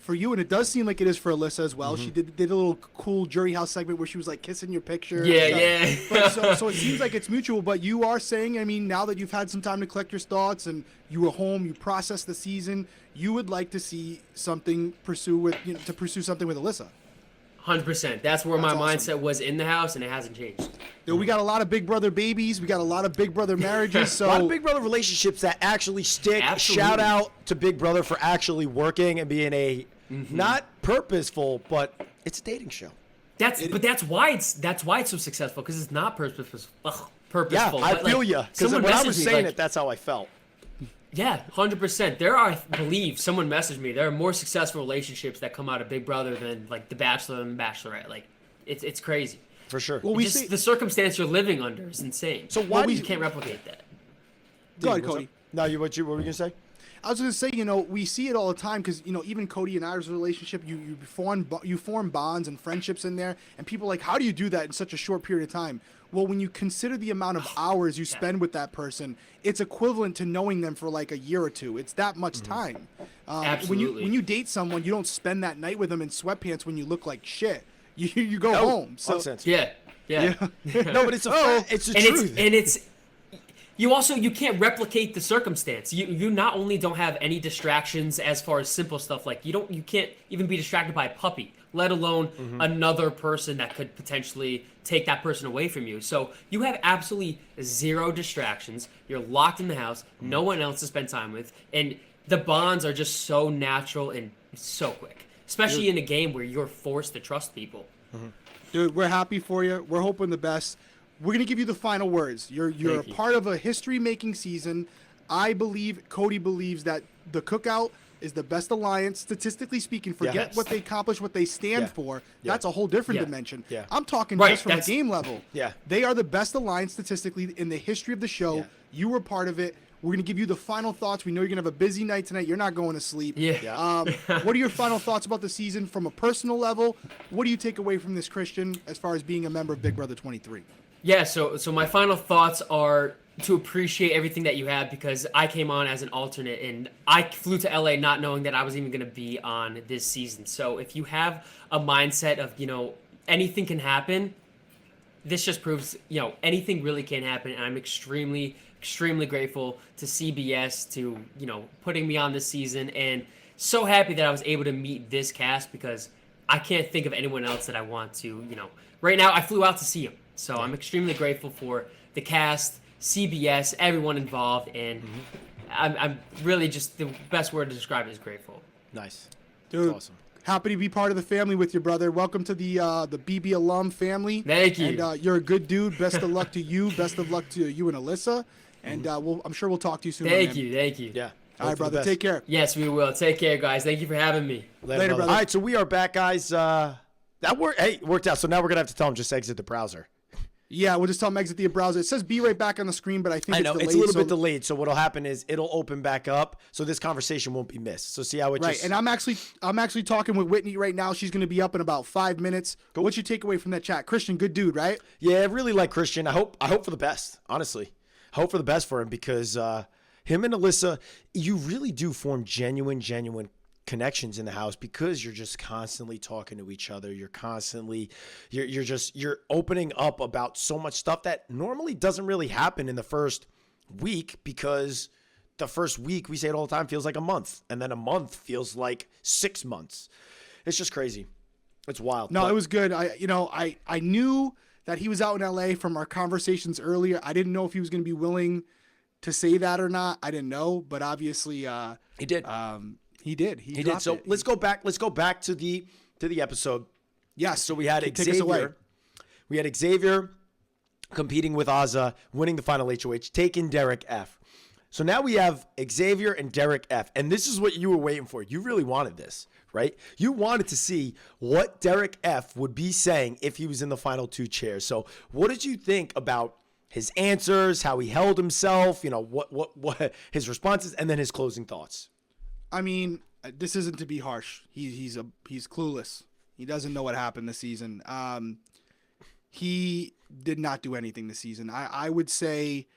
For you, and it does seem like it is for Alyssa as well. She did a little cool jury house segment where she was like kissing your picture. Yeah. But so it seems like it's mutual. But you are saying, I mean, now that you've had some time to collect your thoughts and you were home, you processed the season, you would like to see something pursue something with Alyssa. 100%. That's where my awesome. mindset was in the house, and it hasn't changed. Dude, we got a lot of Big Brother babies. We got a lot of Big Brother marriages. So a lot of Big Brother relationships that actually stick. Absolutely. Shout out to Big Brother for actually working and being not purposeful, but it's a dating show. That's why it's so successful because it's not purposeful. Yeah, I feel you. Because when I was saying it, that's how I felt. Yeah, 100%. Someone messaged me. There are more successful relationships that come out of Big Brother than like The Bachelor and Bachelorette. Like, it's crazy. For sure. Well, The circumstance you're living under is insane. So why you can't replicate that? Go ahead, Cody. No, what were you gonna say? I was going to say, we see it all the time because, even Cody and I's relationship, you form bonds and friendships in there, and people are like, how do you do that in such a short period of time? Well, when you consider the amount of hours you spend with that person, it's equivalent to knowing them for like a year or two. It's that much time. Absolutely. When you date someone, you don't spend that night with them in sweatpants when you look like shit. You go home. So Nonsense. Yeah. No, but it's it's the truth. You can't replicate the circumstance. You not only don't have any distractions as far as simple stuff, like you can't even be distracted by a puppy, let alone another person that could potentially take that person away from you. So you have absolutely zero distractions. You're locked in the house, no one else to spend time with, and the bonds are just so natural and so quick, especially in a game where you're forced to trust people. Dude, we're happy for you. We're hoping the best. We're going to give you the final words. You're a part of a history-making season. I believe, Cody believes that the Cookout is the best alliance, statistically speaking. Forget what they accomplish, what they stand for. That's a whole different dimension. Yeah. I'm talking just from a game level. Yeah. They are the best alliance statistically in the history of the show. Yeah. You were part of it. We're going to give you the final thoughts. We know you're going to have a busy night tonight. You're not going to sleep. Yeah. What are your final thoughts about the season from a personal level? What do you take away from this, Christian, as far as being a member of Big Brother 23? Yeah, so my final thoughts are to appreciate everything that you have, because I came on as an alternate and I flew to LA not knowing that I was even going to be on this season. So if you have a mindset of, anything can happen, this just proves, anything really can happen. And I'm extremely, extremely grateful to CBS to, putting me on this season, and so happy that I was able to meet this cast, because I can't think of anyone else that I want to, right now I flew out to see him. So I'm extremely grateful for the cast, CBS, everyone involved, and I'm really just, the best word to describe it is grateful. Nice. Dude, That's awesome. happy to be part of the family with your brother. Welcome to the BB alum family. Thank you. And you're a good dude. Best of luck to you. Best of luck to you and Alyssa. And I'm sure we'll talk to you soon. Thank you. Yeah. All right, brother. Take care. Yes, we will. Take care, guys. Thank you for having me. Later, brother. All right, so we are back, guys. That worked out. So now we're gonna have to tell them just exit the browser. Yeah, we'll just tell them exit the browser. It says be right back on the screen, but I think I know it's delayed. it's a little bit delayed. So what'll happen is it'll open back up, so this conversation won't be missed. So see how it right. just And I'm actually talking with Whitney right now. She's going to be up in about 5 minutes. Cool. What's your takeaway from that chat? Christian, good dude, right? Yeah, I really like Christian. I hope for the best. Honestly, I hope for the best for him, because him and Alyssa, you really do form genuine connections in the house, because you're just constantly talking to each other. You're constantly you're opening up about so much stuff that normally doesn't really happen in the first week, because the first week, we say it all the time, feels like a month, and then a month feels like 6 months. It's just crazy. It's wild. No, But it was good. I knew that he was out in LA from our conversations earlier. I didn't know if he was going to be willing to say that or not. I didn't know, but obviously he did. he did. He did. So let's go back to the episode. Yes. So we had Take us away. Xavier. We had Xavier competing with Azza, winning the final HOH, taking Derrick F. So now we have Xavier and Derrick F. And this is what you were waiting for. You really wanted this, right? You wanted to see what Derrick F would be saying if he was in the final 2 chairs. So what did you think about his answers, how he held himself, what his responses, and then his closing thoughts? I mean, this isn't to be harsh. He's clueless. He doesn't know what happened this season. He did not do anything this season. I would say,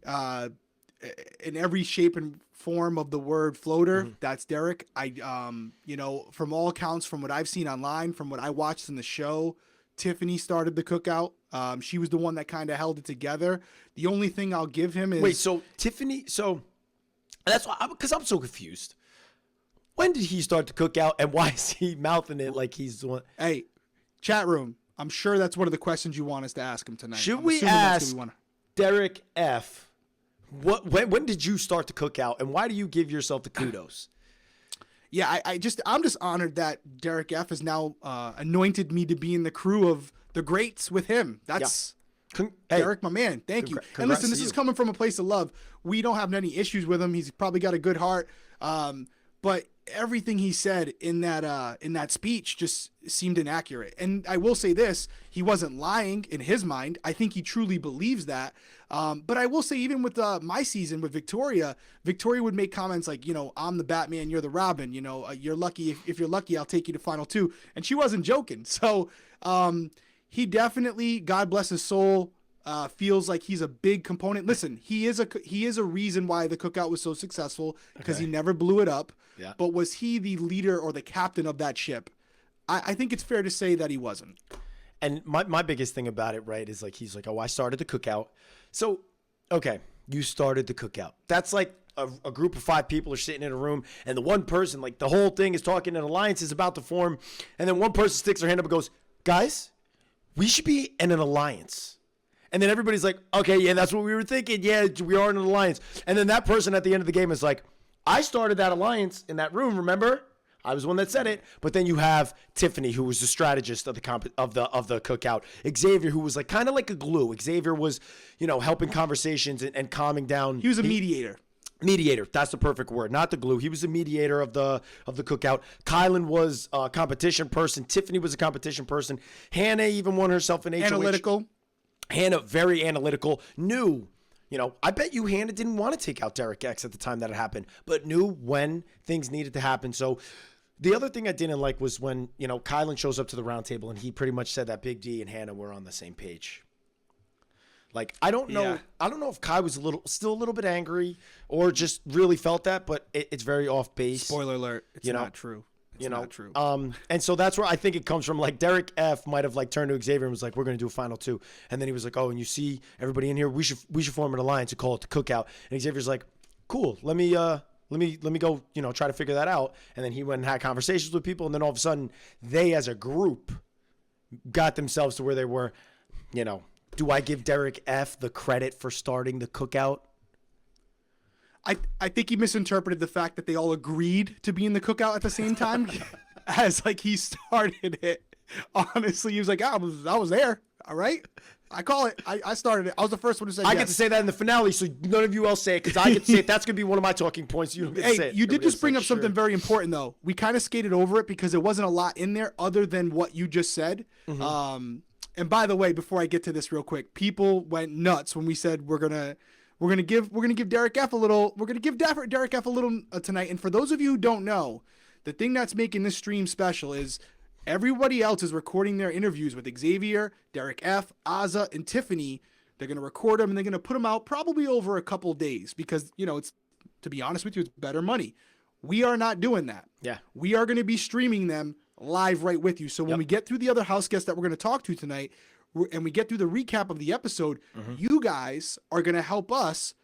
in every shape and form of the word floater, that's Derrick. From all accounts, from what I've seen online, from what I watched in the show, Tiffany started the cookout. She was the one that kind of held it together. The only thing I'll give him is... Wait, so Tiffany... So that's why, because I'm so confused. When did he start the cookout, and why is he mouthing it like he's the one? Hey, chat room, I'm sure that's one of the questions you want us to ask him tonight. Should I'm we assuming that's what ask we wanna- Derrick F, when did you start the cookout, and why do you give yourself the kudos? Yeah, I'm just honored that Derrick F has now anointed me to be in the crew of the greats with him. That's Hey, Derrick, my man. Thank you. And congrats listen, to this is you. coming from a place of love. We don't have any issues with him. He's probably got a good heart. But everything he said in that speech just seemed inaccurate. And I will say this, he wasn't lying in his mind. I think he truly believes that. But I will say, even with my season with Victoria would make comments like, I'm the Batman, you're the Robin, you're lucky. If you're lucky, I'll take you to final 2. And she wasn't joking. So he definitely, God bless his soul, feels like he's a big component. Listen, he is a reason why the cookout was so successful, because he never blew it up. Yeah. But was he the leader or the captain of that ship? I think it's fair to say that he wasn't. And my biggest thing about it, right, is like, he's like, oh, I started the cookout. So, okay, you started the cookout. That's like a group of 5 people are sitting in a room, and the one person, like, the whole thing is talking, an alliance is about to form, and then one person sticks their hand up and goes, guys, we should be in an alliance. And then everybody's like, okay, yeah, that's what we were thinking. Yeah, we are in an alliance. And then that person at the end of the game is like, I started that alliance in that room, remember? I was the one that said it. But then you have Tiffany, who was the strategist of the cookout. Xavier, who was like kind of like a glue. Xavier was, helping conversations and calming down. He was a mediator. Mediator, that's the perfect word. Not the glue. He was a mediator of the cookout. Kylan was a competition person. Tiffany was a competition person. Hannah even won herself an HOH. Analytical. Hannah, very analytical, knew, I bet you Hannah didn't want to take out Derrick X at the time that it happened, but knew when things needed to happen. So the other thing I didn't like was when, Kylan shows up to the round table and he pretty much said that Big D and Hannah were on the same page. Like, I don't know. Yeah. I don't know if Kai was still a little bit angry or just really felt that, but it's very off base. Spoiler alert. It's not true. It's not true. And so that's where I think it comes from. Like, Derrick F might have like turned to Xavier and was like, "We're going to do a final 2." And then he was like, "Oh, and you see everybody in here, we should form an alliance and call it the Cookout." And Xavier's like, "Cool. Let me go, try to figure that out." And then he went and had conversations with people, and then all of a sudden they as a group got themselves to where they were. Do I give Derrick F the credit for starting the Cookout? I think he misinterpreted the fact that they all agreed to be in the Cookout at the same time as like he started it. Honestly, he was like, I was there. All right. I call it. I started it. I was the first one to say I yes. get to say that in the finale, so none of you else say it, because I get to say it. That's going to be one of my talking points. You don't get to say it. You did Everybody just bring else up is something very important, though. We kind of skated over it because there wasn't a lot in there other than what you just said. And by the way, before I get to this real quick, people went nuts when we said we're gonna give Derrick F a little. We're gonna give Derrick F a little tonight. And for those of you who don't know, the thing that's making this stream special is everybody else is recording their interviews with Xavier, Derrick F, Azza, and Tiffany. They're gonna record them and they're gonna put them out probably over a couple days because it's, to be honest with you, it's better money. We are not doing that. Yeah. We are going to be streaming them live right with you. So when we get through the other house guests that we're going to talk to tonight, and we get through the recap of the episode, you guys are going to help us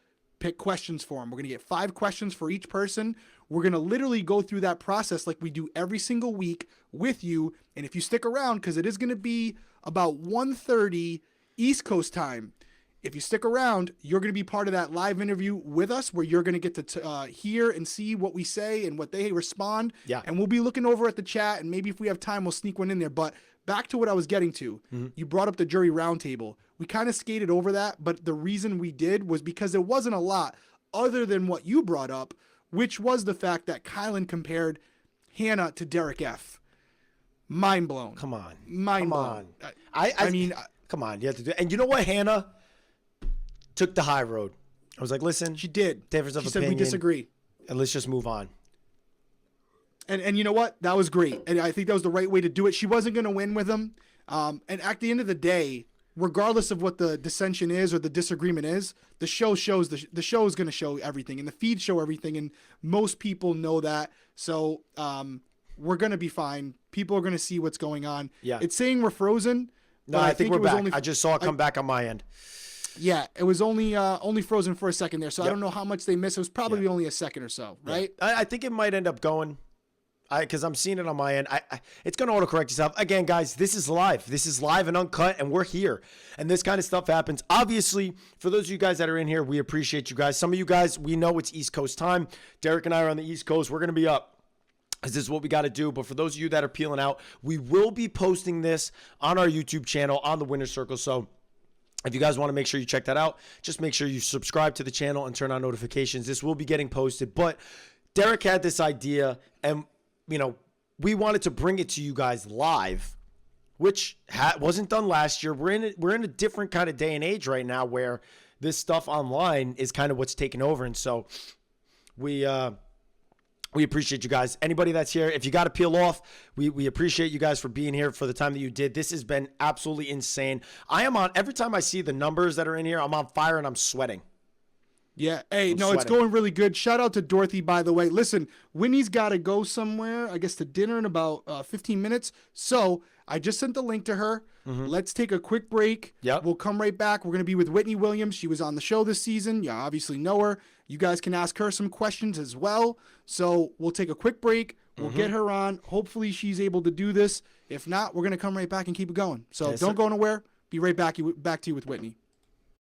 pick questions for them. We're going to get 5 questions for each person. We're going to literally go through that process like we do every single week with you. And if you stick around, because it is going to be about 1:30 East Coast time, if you stick around, you're going to be part of that live interview with us where you're going to get to hear and see what we say and what they respond. Yeah. And we'll be looking over at the chat, and maybe if we have time, we'll sneak one in there. But back to what I was getting to. You brought up the jury roundtable. We kind of skated over that, but the reason we did was because there wasn't a lot other than what you brought up, which was the fact that Kylan compared Hannah to Derrick F. Mind blown. Come on. Mind Come blown. on. I mean, come on. You have to do it. And you know what, Hannah took the high road. I was like, listen, She did. difference of She opinion, said we disagree. and let's just move on. And you know what? That was great. And I think that was the right way to do it. She wasn't going to win with him. And at the end of the day, regardless of what the dissension is or the disagreement is, the show shows the show is going to show everything, and the feeds show everything, and most people know that. So we're going to be fine. People are going to see what's going on. Yeah. It's saying we're frozen. No, but I think we're it was back. only- I just saw it come back on my end. Yeah, it was only frozen for a second there. So I Yep. don't know how much they missed. It was probably only a second or so, right? I think it might end up going, because I'm seeing it on my end. It's going to autocorrect itself. Again, guys, this is live. This is live and uncut, and we're here. And this kind of stuff happens. Obviously, for those of you guys that are in here, we appreciate you guys. Some of you guys, we know it's East Coast time. Derrick and I are on the East Coast. We're going to be up, because this is what we got to do. But for those of you that are peeling out, we will be posting this on our YouTube channel on the Winner's Circle. So if you guys want to make sure you check that out, just make sure you subscribe to the channel and turn on notifications. This will be getting posted. But Derrick had this idea, and we wanted to bring it to you guys live, which wasn't done last year. We're in a different kind of day and age right now where this stuff online is kind of what's taken over. And so we appreciate you guys. Anybody that's here, if you got to peel off, we appreciate you guys for being here for the time that you did. This has been absolutely insane. Every time I see the numbers that are in here, I'm on fire and I'm sweating. Yeah. Hey, I'm no, it's sweating. going really good. Shout out to Dorothy, by the way. Listen, Whitney's got to go somewhere, I guess to dinner in about 15 minutes. So I just sent the link to her. Let's take a quick break. Yep. We'll come right back. We're going to be with Whitney Williams. She was on the show this season. You obviously know her. You guys can ask her some questions as well. So we'll take a quick break. We'll get her on. Hopefully she's able to do this. If not, we're going to come right back and keep it going. So Yes, don't sir. go nowhere. Be right back to you with Whitney.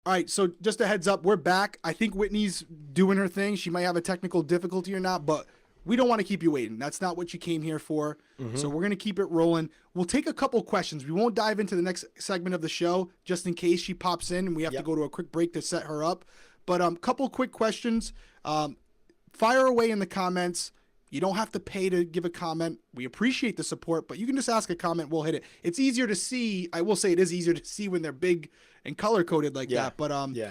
All right, so just a heads up, we're back. I think Whitney's doing her thing. She might have a technical difficulty or not, but we don't want to keep you waiting. That's not what you came here for. So we're going to keep it rolling. We'll take a couple questions. We won't dive into the next segment of the show just in case she pops in and we have to go to a quick break to set her up. But couple quick questions. Fire away in the comments. You don't have to pay to give a comment. We appreciate the support, but you can just ask a comment. We'll hit it. It's easier to see. I will say it is easier to see when they're big and color coded like that. But Yeah.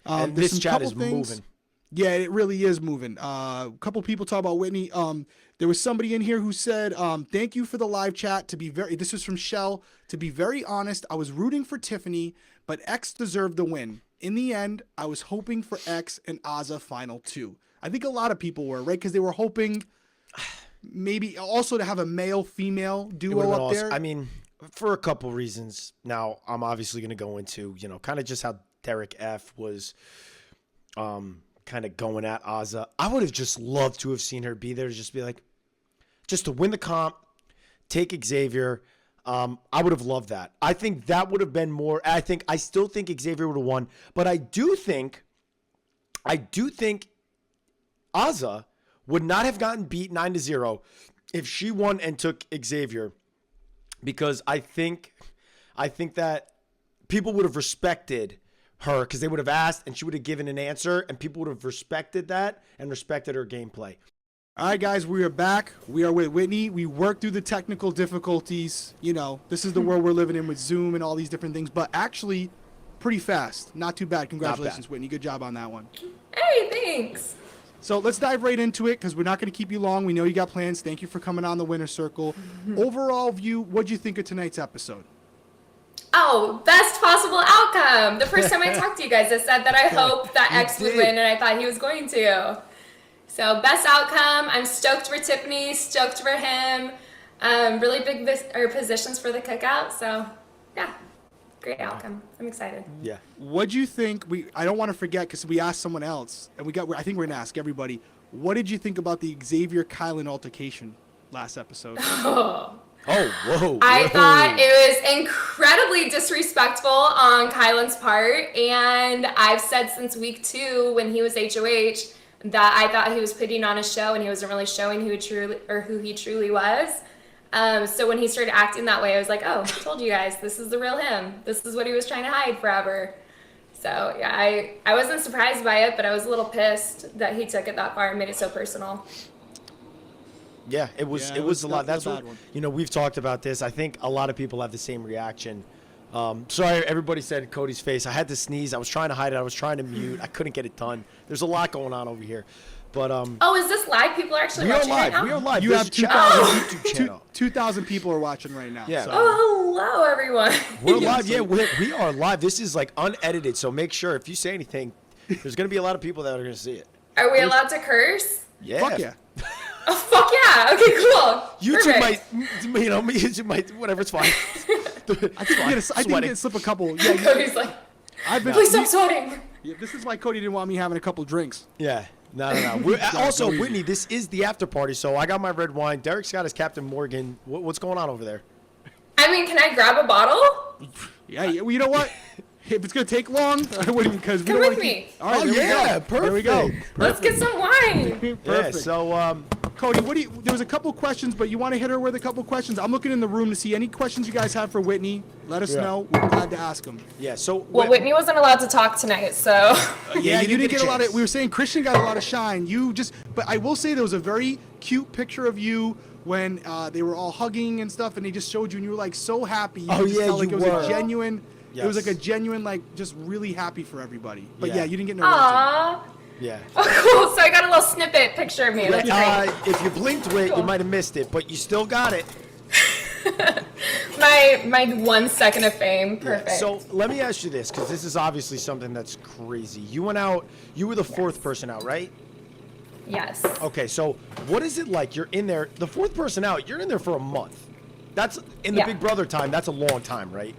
there's And this some chat couple is things. moving. Yeah, it really is moving. A couple people talk about Whitney. There was somebody in here who said, thank you for the live chat. This was from Shell. To be very honest, I was rooting for Tiffany, but X deserved the win. In the end, I was hoping for X and Azah final 2. I think a lot of people were, right? Because they were hoping maybe also to have a male-female duo up there. I mean, for a couple reasons. Now, I'm obviously going to go into, kind of just how Derrick F was kind of going at Azah. I would have just loved to have seen her be there to just be like, just to win the comp, take Xavier. I would have loved that. I think that would have been more. I still think Xavier would have won, but I do think Azah would not have gotten beat 9-0 if she won and took Xavier, because I think that people would have respected her because they would have asked and she would have given an answer, and people would have respected that and respected her gameplay. All right, guys, we are back. We are with Whitney. We worked through the technical difficulties. This is the world we're living in with Zoom and all these different things, but actually pretty fast. Not too bad. Congratulations, Whitney. Good job on that one. Hey, thanks. So let's dive right into it because we're not going to keep you long. We know you got plans. Thank you for coming on the Winner's Circle. Overall view, what'd you think of tonight's episode? Oh, best possible outcome. The first time I talked to you guys, I said that I hoped that X would win, and I thought he was going to. So best outcome. I'm stoked for Tiffany, stoked for him. Really big positions for the cookout. So yeah, great outcome. I'm excited. Yeah. What'd you think? I don't want to forget because we asked someone else, and I think we're gonna ask everybody. What did you think about the Xavier Kylan altercation last episode? Oh, whoa. I thought it was incredibly disrespectful on Kylan's part, and I've said since week 2 when he was HOH that I thought he was putting on a show and he wasn't really showing who he truly was. So when he started acting that way, I was like, oh, I told you guys, this is the real him. This is what he was trying to hide forever. So yeah, I wasn't surprised by it, but I was a little pissed that he took it that far and made it so personal. Yeah, it was a lot. That's what, we've talked about this. I think a lot of people have the same reaction. Sorry, everybody said Cody's face. I had to sneeze. I was trying to hide it. I was trying to mute. I couldn't get it done. There's a lot going on over here. But oh, is this live? People are actually watching right now? We are live. You have 2,000 people are watching right now. Yeah. So. Oh, hello, everyone. We're live. Yeah, we are live. This is like unedited, so make sure if you say anything, there's going to be a lot of people that are going to see it. Are we allowed to curse? Yeah. Fuck yeah. Oh, fuck yeah. Okay, cool. YouTube might, whatever, it's fine. I think you get to slip a couple. Yeah, Cody's like, please stop sweating. Yeah, this is why Cody didn't want me having a couple drinks. Yeah. No. Also, Whitney, this is the after party, so I got my red wine. Derrick's got his Captain Morgan. What's going on over there? I mean, can I grab a bottle? Yeah, well, you know what? If it's going to take long, I wouldn't, because we Come don't want with to me. All right, perfect. There we go. Let's get some wine. Perfect. Yeah, so, Cody, there was a couple questions, but you want to hit her with a couple questions? I'm looking in the room to see any questions you guys have for Whitney. Let us know. We're glad to ask them. Yeah, so. Well, Whitney wasn't allowed to talk tonight, so. Yeah, you didn't get a lot of. We were saying Christian got a lot of shine. But I will say there was a very cute picture of you when they were all hugging and stuff, and they just showed you, and you were like so happy. You just felt like it was a genuine. Yes. It was like a genuine, like, just really happy for everybody. But yeah, you didn't get no. Aww. Yeah. Oh, cool. So I got a little snippet picture of me. That's great. If you blinked with, you might have missed it, but you still got it. my 1 second of fame. Perfect. Yeah. So let me ask you this, because this is obviously something that's crazy. You went out. You were the fourth person out, right? Yes. Okay. So what is it like? You're in there. The fourth person out. You're in there for a month. That's in the Big Brother time. That's a long time, right?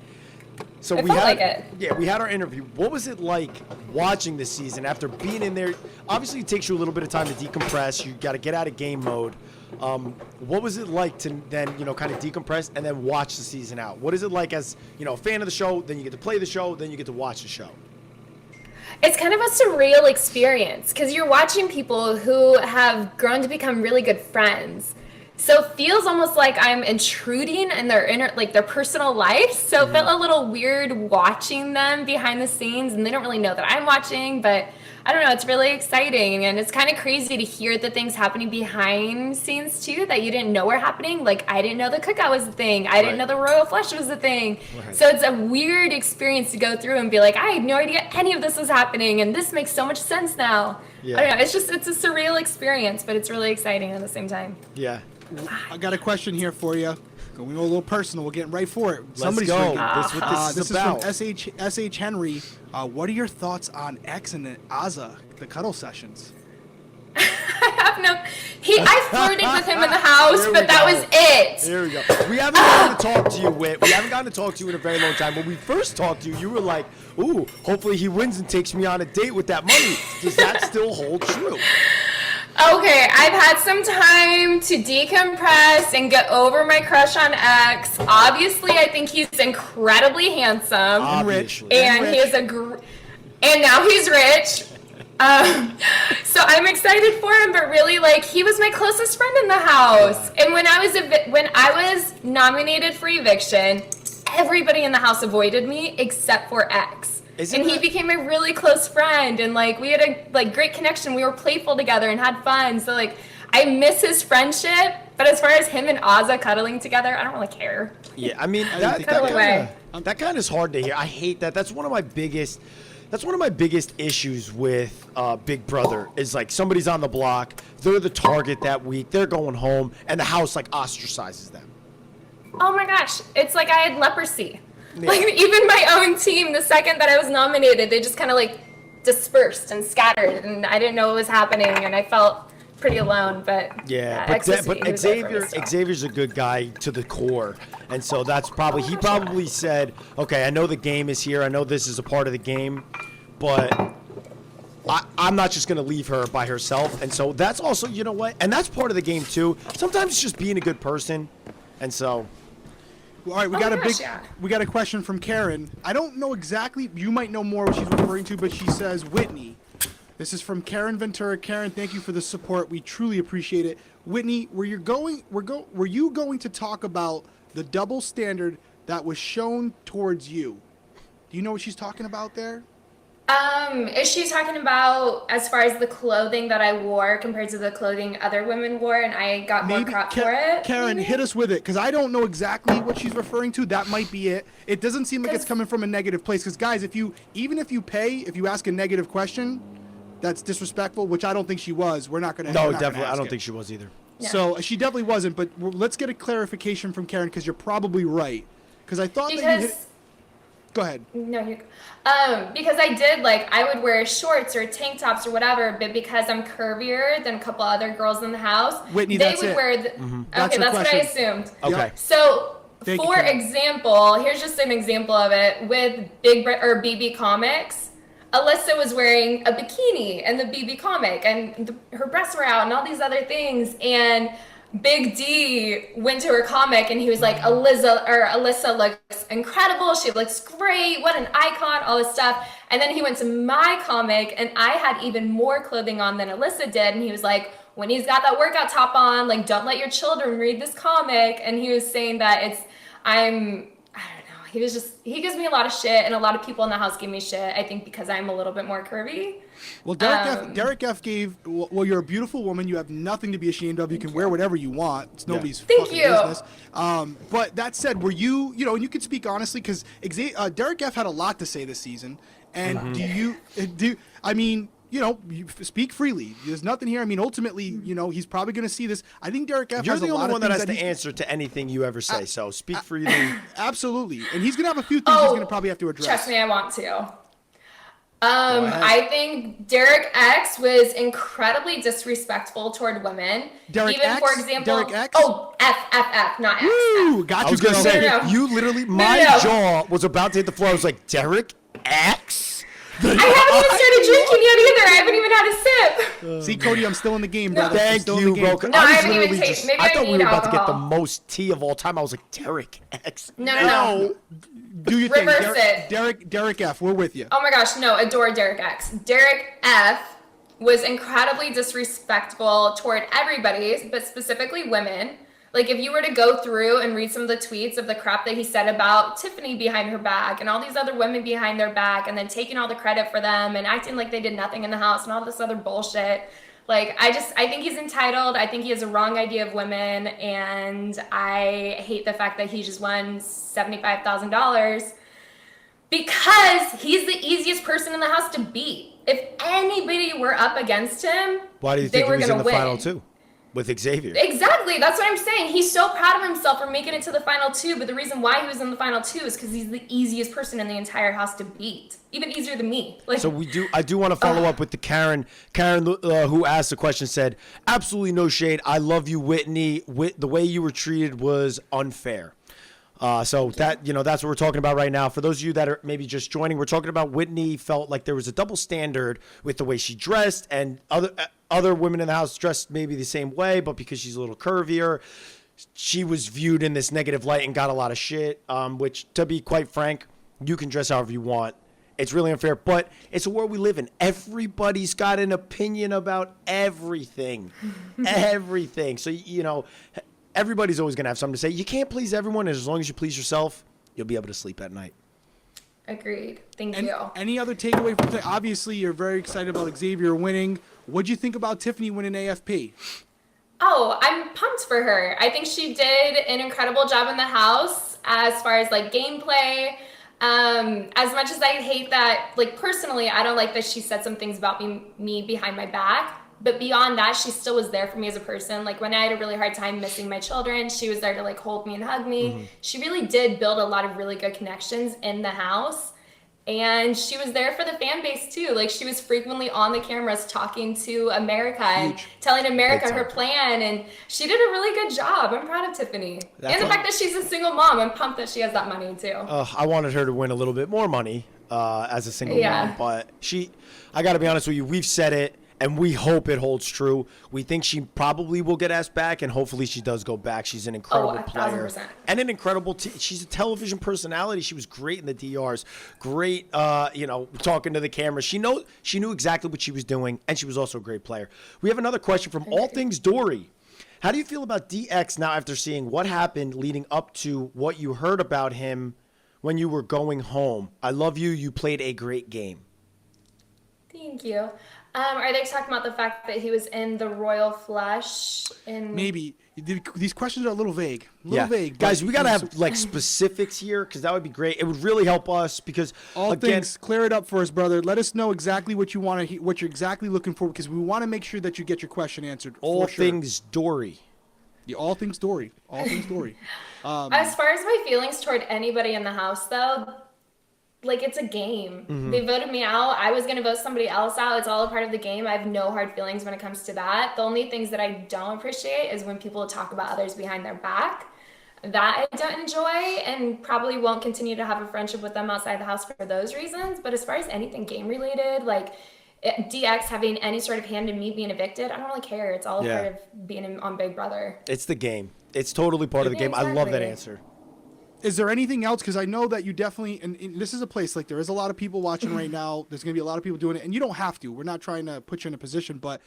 So we had our interview. What was it like watching this season after being in there? Obviously, it takes you a little bit of time to decompress. You got to get out of game mode. What was it like to then, kind of decompress and then watch the season out? What is it like as, a fan of the show, then you get to play the show, then you get to watch the show? It's kind of a surreal experience because you're watching people who have grown to become really good friends. So it feels almost like I'm intruding in their personal life. So it felt a little weird watching them behind the scenes, and they don't really know that I'm watching, but I don't know, it's really exciting, and it's kind of crazy to hear the things happening behind scenes too that you didn't know were happening. Like, I didn't know the cookout was a thing. I didn't know the royal flush was a thing. Right. So it's a weird experience to go through and be like, I had no idea any of this was happening, and this makes so much sense now. Yeah. I don't know, it's a surreal experience, but it's really exciting at the same time. Yeah. I got a question here for you. Going a little personal. We're getting right for it. Somebody's go. This is about. This is from SH Henry. What are your thoughts on X and Azza, the cuddle sessions? I have no. I flirted with him in the house, but that was it. There we go. We haven't gotten to talk to you, Whit. We haven't gotten to talk to you in a very long time. When we first talked to you, you were like, "Ooh, hopefully he wins and takes me on a date with that money." Does that still hold true? Okay, I've had some time to decompress and get over my crush on X. Obviously, I think he's incredibly handsome and rich, and he is and now he's rich. So I'm excited for him, but really, like, he was my closest friend in the house. And when I was nominated for eviction, everybody in the house avoided me except for X. He became a really close friend, and like we had a great connection. We were playful together and had fun. So like I miss his friendship, but as far as him and Azza cuddling together, I don't really care. Yeah, I mean that kind of is hard to hear. I hate that. That's one of my biggest issues with Big Brother is like somebody's on the block, they're the target that week, they're going home, and the house like ostracizes them. Oh my gosh, it's like I had leprosy. Yeah. Like, even my own team, the second that I was nominated, they just kind of like dispersed and scattered, and I didn't know what was happening, and I felt pretty alone. But but Xavier's a good guy to the core, and so that's probably he probably said, okay, I know the game is here, I know this is a part of the game, but I'm not just going to leave her by herself. And so that's also, you know what, and that's part of the game too. Sometimes it's just being a good person, and so. All right, we got a question from Karen. I don't know exactly. You might know more what she's referring to, but she says Whitney. This is from Karen Ventura. Karen, thank you for the support. We truly appreciate it. Whitney, were you going to talk about the double standard that was shown towards you? Do you know what she's talking about there? Is she talking about as far as the clothing that I wore compared to the clothing other women wore, and I got more crap for it? Karen, hit us with it, because I don't know exactly what she's referring to. That might be it. It doesn't seem like it's coming from a negative place, because guys, if you ask a negative question, that's disrespectful, which I don't think she was. We're not going to. No, definitely, I don't think she was either. Yeah. So she definitely wasn't. But let's get a clarification from Karen, because you're probably right. Because I thought that you hit. Go ahead. No, because I did, like, I would wear shorts or tank tops or whatever, but because I'm curvier than a couple other girls in the house, Whitney, they would wear the, okay, that's what I assumed. Okay. So, for example, here's just an example of it with BB Comics. Alyssa was wearing a bikini in the BB comic, and her breasts were out and all these other things, and Big D went to her comic and he was like, Alyssa looks incredible. She looks great. What an icon, all this stuff. And then he went to my comic and I had even more clothing on than Alyssa did. And he was like, when he's got that workout top on, like, don't let your children read this comic. And he was saying that I don't know. He gives me a lot of shit, and a lot of people in the house give me shit, I think, because I'm a little bit more curvy. Well, Derrick F gave, well, you're a beautiful woman. You have nothing to be ashamed of. You can wear whatever you want. It's nobody's fucking business. But that said, were you, and you can speak honestly, because Derrick F had a lot to say this season. And you speak freely. There's nothing here. I mean, ultimately, he's probably going to see this. I think Derrick F has a lot of things. You're the only one that has to answer to anything you ever say, so speak freely. Absolutely. And he's going to have a few things he's going to probably have to address. Trust me, I want to. I think Derrick X was incredibly disrespectful toward women. Derrick Even, X? for example, Derrick X? Oh, F, not X. Woo! Got you, I was going to say, you literally, my jaw was about to hit the floor. I was like, Derrick X? I haven't even started drinking yet either. I haven't even had a sip. See, Cody, I'm still in the game, brother. Thank you, bro. No, I haven't even tasted. Maybe I thought we were about to get the alcohol. most tea of all time. I was like, Derrick X. No. Do your thing. Reverse it. Derrick F, we're with you. Oh my gosh, no, adore Derrick X. Derrick F was incredibly disrespectful toward everybody, but specifically women. Like, if you were to go through and read some of the tweets of the crap that he said about Tiffany behind her back and all these other women behind their back, and then taking all the credit for them and acting like they did nothing in the house and all this other bullshit. Like, I think he's entitled. I think he has a wrong idea of women, and I hate the fact that he just won $75,000 because he's the easiest person in the house to beat. If anybody were up against him, why do you think he was in the final two with Xavier? Exactly. That's what I'm saying. He's so proud of himself for making it to the final two, but the reason why he was in the final two is because he's the easiest person in the entire house to beat. Even easier than me. Like, so I do want to follow up with the Karen, who asked the question, said, absolutely no shade. I love you, Whitney. The way you were treated was unfair. So that, that's what we're talking about right now. For those of you that are maybe just joining, we're talking about Whitney felt like there was a double standard with the way she dressed, and other women in the house dressed maybe the same way, but because she's a little curvier, she was viewed in this negative light and got a lot of shit, which, to be quite frank, you can dress however you want. It's really unfair, but it's a world we live in. Everybody's got an opinion about everything. Everything. So, everybody's always going to have something to say. You can't please everyone, and as long as you please yourself, you'll be able to sleep at night. Agreed. Thank you. Any other takeaway from today? Obviously, you're very excited about Xavier winning. What'd you think about Tiffany winning AFP? Oh, I'm pumped for her. I think she did an incredible job in the house as far as like gameplay. As much as I hate that, like personally, I don't like that she said some things about me behind my back. But beyond that, she still was there for me as a person. Like when I had a really hard time missing my children, she was there to like hold me and hug me. Mm-hmm. She really did build a lot of really good connections in the house. And she was there for the fan base too. Like she was frequently on the cameras talking to America and telling America her plan. And she did a really good job. I'm proud of Tiffany. And the fact that she's a single mom, I'm pumped that she has that money too. I wanted her to win a little bit more money as a single mom. But I got to be honest with you, we've said it. And we hope it holds true. We think she probably will get asked back, and hopefully she does go back. She's an incredible player. 1,000%. And an incredible she's a television personality. She was great in the DRs. Great, talking to the camera. She knew exactly what she was doing, and she was also a great player. We have another question from All Things Dory. How do you feel about DX now after seeing what happened leading up to what you heard about him when you were going home? I love you. You played a great game. Thank you. Are they talking about the fact that he was in the royal flush? Maybe. These questions are a little vague. Vague. Guys, we got to have like specifics here because that would be great. It would really help us because things, clear it up for us, brother. Let us know exactly what you want to what you're exactly looking for because we want to make sure that you get your question answered. All things Dory. The All Things Dory. All Things Dory. As far as my feelings toward anybody in the house, though, like, it's a game. Mm-hmm. They voted me out. I was going to vote somebody else out. It's all a part of the game. I have no hard feelings when it comes to that. The only things that I don't appreciate is when people talk about others behind their back. That I don't enjoy and probably won't continue to have a friendship with them outside the house for those reasons. But as far as anything game-related, like DX having any sort of hand in me being evicted, I don't really care. It's all a part of being on Big Brother. It's the game. It's totally part of the game. Exactly. I love that answer. Is there anything else? Because I know that you definitely, and this is a place, like there is a lot of people watching right now. There's going to be a lot of people doing it, and you don't have to. We're not trying to put you in a position, but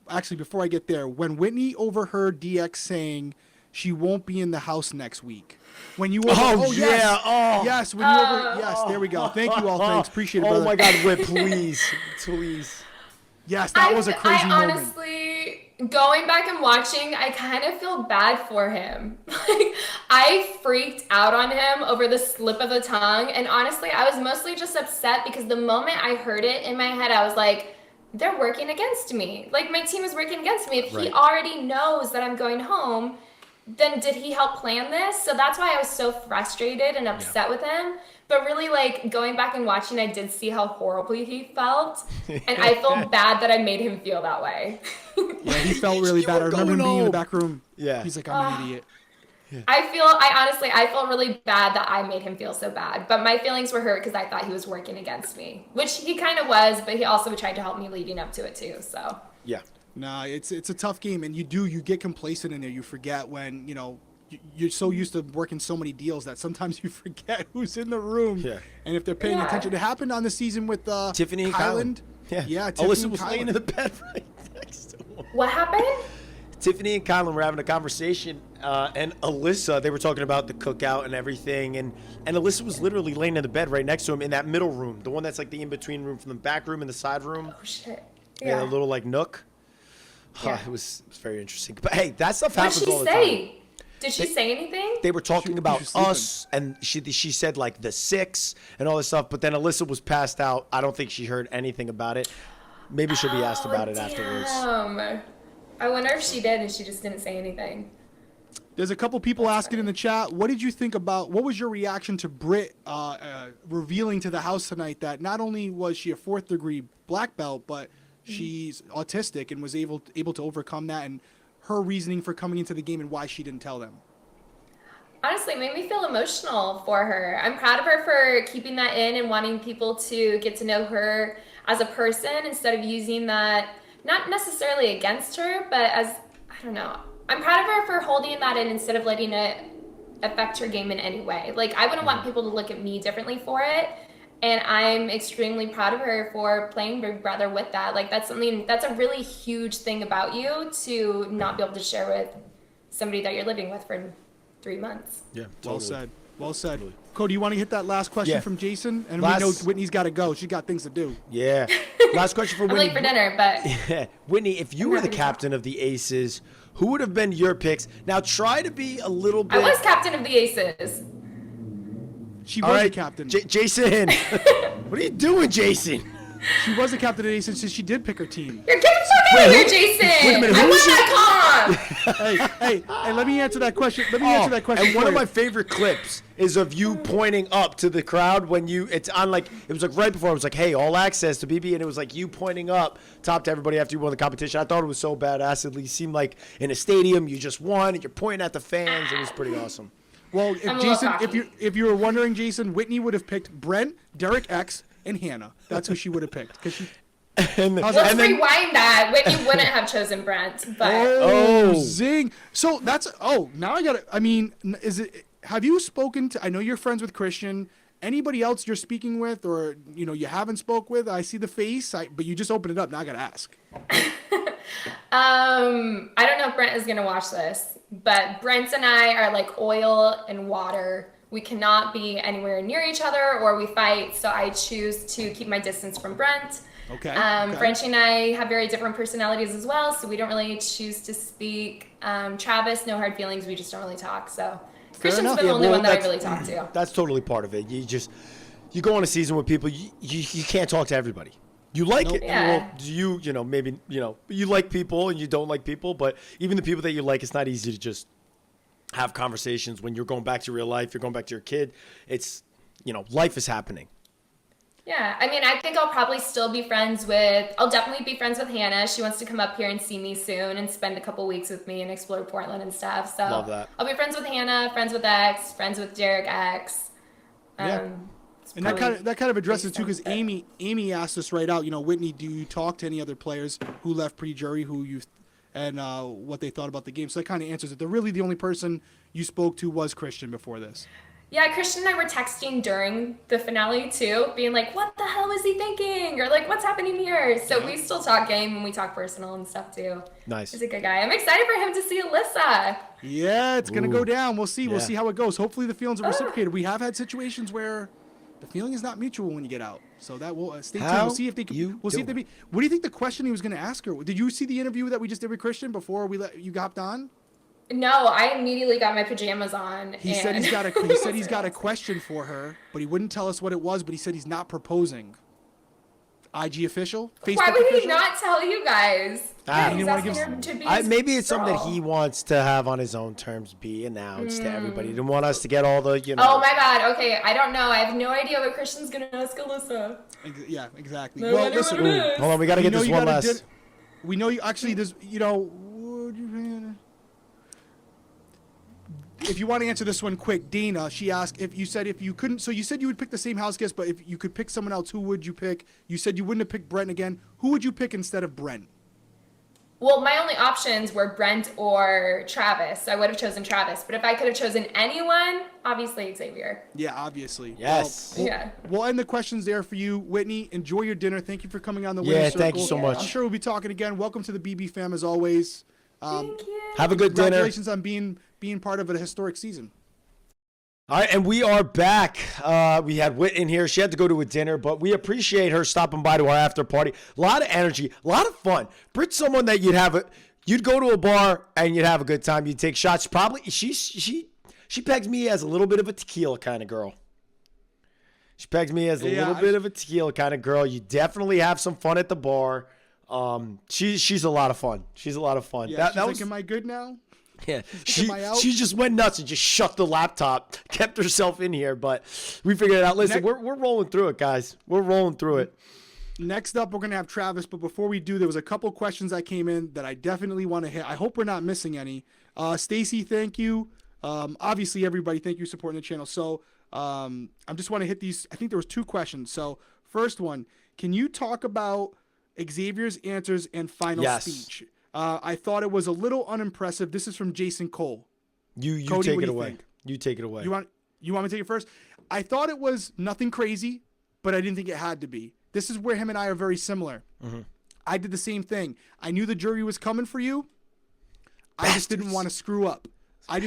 actually, before I get there, when Whitney overheard DX saying she won't be in the house next week, when you were, yes, there we go. Thank you all, thanks, appreciate it, brother. Oh my God, Whit, please, please. Yes, that was a crazy moment. Honestly, going back and watching, I kind of feel bad for him. Like, I freaked out on him over the slip of the tongue. And honestly, I was mostly just upset because the moment I heard it in my head, I was like, they're working against me. Like, my team is working against me. If he already knows that I'm going home, then did he help plan this? So that's why I was so frustrated and upset with him. But really, like, going back and watching, I did see how horribly he felt. And I feel bad that I made him feel that way. Yeah, he felt really bad. I remember him being in the back room. Yeah. He's like, I'm an idiot. Yeah. I felt really bad that I made him feel so bad. But my feelings were hurt because I thought he was working against me. Which he kind of was, but he also tried to help me leading up to it too, so. Yeah. Nah, it's a tough game. And you get complacent in there. You forget when, you're so used to working so many deals that sometimes you forget who's in the room. Yeah. And if they're paying attention. It happened on the season with Tiffany and Kylan. Yeah, Alyssa was laying in the bed right next to him. What happened? Tiffany and Kylan were having a conversation and Alyssa, they were talking about the cookout and everything, and Alyssa was literally laying in the bed right next to him in that middle room, the one that's like the in-between room from the back room and the side room. Oh shit. Yeah, Yeah. a little like nook. Yeah. It was very interesting. But hey, that stuff What happens did she all the time. say? Did she say anything? They were talking She about was sleeping. us, and she said like the 6 and all this stuff. But then Alyssa was passed out. I don't think she heard anything about it. Maybe she'll be asked about it afterwards. I wonder if she did and she just didn't say anything. There's a couple people asking in the chat, what did you think about, what was your reaction to Britt revealing to the house tonight that not only was she a 4th degree black belt, but she's autistic and was able to overcome that, and her reasoning for coming into the game and why she didn't tell them? Honestly, it made me feel emotional for her. I'm proud of her for keeping that in and wanting people to get to know her as a person instead of using that, not necessarily against her, but as, I don't know. I'm proud of her for holding that in instead of letting it affect her game in any way. Like, I wouldn't want people to look at me differently for it. And I'm extremely proud of her for playing Big Brother with that. Like, that's a really huge thing about you to not be able to share with somebody that you're living with for 3 months. Yeah, Well totally. said. Well said. Cody, you want to hit that last question Yeah. from Jason? And Last- we know Whitney's got to go. She's got things to do. Yeah. Last question for I'm Whitney. late for dinner, but Whitney, if you were the happy to captain of the Aces, who would have been your picks? Now try to be a little bit. I was captain of the Aces. She All was right, the captain. Jason. What are you doing, Jason? She was the captain of the Aces, so she did pick her team. You're getting so out of here, Jason. wait a minute, I who won was that comp. hey, let me answer that question. Let me answer that question. And one for of you. my favorite clips is of you pointing up to the crowd when it's on, like, it was like right before it was like, hey, all access to BB, and it was like you pointing up top to everybody after you won the competition. I thought it was so badass. It seemed like in a stadium you just won and you're pointing at the fans. It was pretty awesome. Well, I'm a if little Jason, cocky. if you were wondering, Jason, Whitney would have picked Brent, Derrick X, and Hannah. That's who she would have picked. Cause she, And, How's Let's and then, rewind that. Whitney wouldn't have chosen Brent, but Oh. zing! So that's now I got to. I mean, is it? Have you spoken to? I know you're friends with Christian. Anybody else you're speaking with, or you haven't spoke with? I see the face, but you just opened it up. Now I got to ask. I don't know if Brent is gonna watch this, but Brent and I are like oil and water. We cannot be anywhere near each other, or we fight. So I choose to keep my distance from Brent. Okay. Frenchie and I have very different personalities as well, so we don't really choose to speak. Travis, no hard feelings. We just don't really talk. So Christian's enough. been the Yeah, only well, one that I that's- really talk to. That's totally part of it. You go on a season with people, you can't talk to everybody. You like it. Yeah. Well, maybe, you like people and you don't like people, but even the people that you like, it's not easy to just have conversations when you're going back to real life, you're going back to your kid. It's, life is happening. Yeah, I mean, I think I'll probably still be I'll definitely be friends with Hannah. She wants to come up here and see me soon and spend a couple weeks with me and explore Portland and stuff. So Love that. I'll be friends with Hannah, friends with X, friends with Derrick X. Yeah. It's And that probably kind of addresses too, because makes sense, Amy asked us right out. Whitney, do you talk to any other players who left pre-jury and what they thought about the game? So that kind of answers it. Really, the only person you spoke to was Christian before this. Yeah, Christian and I were texting during the finale too, being like, what the hell is he thinking? Or like, what's happening here? So we still talk game and we talk personal and stuff too. Nice. He's a good guy. I'm excited for him to see Alyssa. Yeah, it's gonna go down. We'll see. We'll Yeah. see how it goes. Hopefully, the feelings are reciprocated. We have had situations where the feeling is not mutual when you get out. So that will stay tuned. How We'll see if they can. you We'll see if they doing? be. What do you think the question he was gonna ask her? Did you see the interview that we just did with Christian before you hopped on? No, I immediately got my pajamas on. He said he's got a question for her, but he wouldn't tell us what it was. But he said he's not proposing. IG official, Facebook Why would official. he not tell you guys? Ah. He He's didn't wanna asking give- her to be his Maybe it's something that girl. he wants to have on his own terms be announced to everybody. He didn't want us to get all the, Oh my god, okay, I don't know. I have no idea what Christian's gonna ask Alyssa. Yeah, exactly. No Well, matter listen. what it is. Hold on, we got to We get know this you one got a last. din- We know you actually. There's would you- if you want to answer this one quick, Dana, she asked if you couldn't. So you said you would pick the same house guest, but if you could pick someone else, who would you pick? You said you wouldn't have picked Brent again. Who would you pick instead of Brent? Well, my only options were Brent or Travis. I would have chosen Travis. But if I could have chosen anyone, obviously Xavier. Yeah, obviously. Yes. Well, Yeah. We'll end the questions there for you, Whitney. Enjoy your dinner. Thank you for coming on the Yeah, Winner's Circle. thank you so much. I'm sure we'll be talking again. Welcome to the BB fam as always. Thank you. Have a good dinner. Congratulations on being being part of a historic season. All right, and we are back. We had Whit in here. She had to go to a dinner, but we appreciate her stopping by to our after party. A lot of energy, a lot of fun. Britt's someone that you'd go to a bar and you'd have a good time. You'd take shots. Probably she pegs me as a little bit of a tequila kind of girl. She pegs me as a little bit of a tequila kind of girl. You definitely have some fun at the bar. She's a lot of fun. She's a lot of fun. Yeah, that was like, am I good now? Yeah, she just went nuts and just shut the laptop, kept herself in here, but we figured it out. Listen, we're rolling through it, guys. We're rolling through it. Next up, we're going to have Travis, but before we do, there was a couple questions that came in that I definitely want to hit. I hope we're not missing any. Stacy, thank you. Obviously, everybody, thank you for supporting the channel. So I just want to hit these. I think there was 2 questions. So first one, can you talk about Xavier's answers and final speech? I thought it was a little unimpressive. This is from Jason Cole. You Cody, take what it do you away. think? You take it away. You want me to take it first? I thought it was nothing crazy, but I didn't think it had to be. This is where him and I are very similar. Mm-hmm. I did the same thing. I knew the jury was coming for you. I just didn't want to screw up. I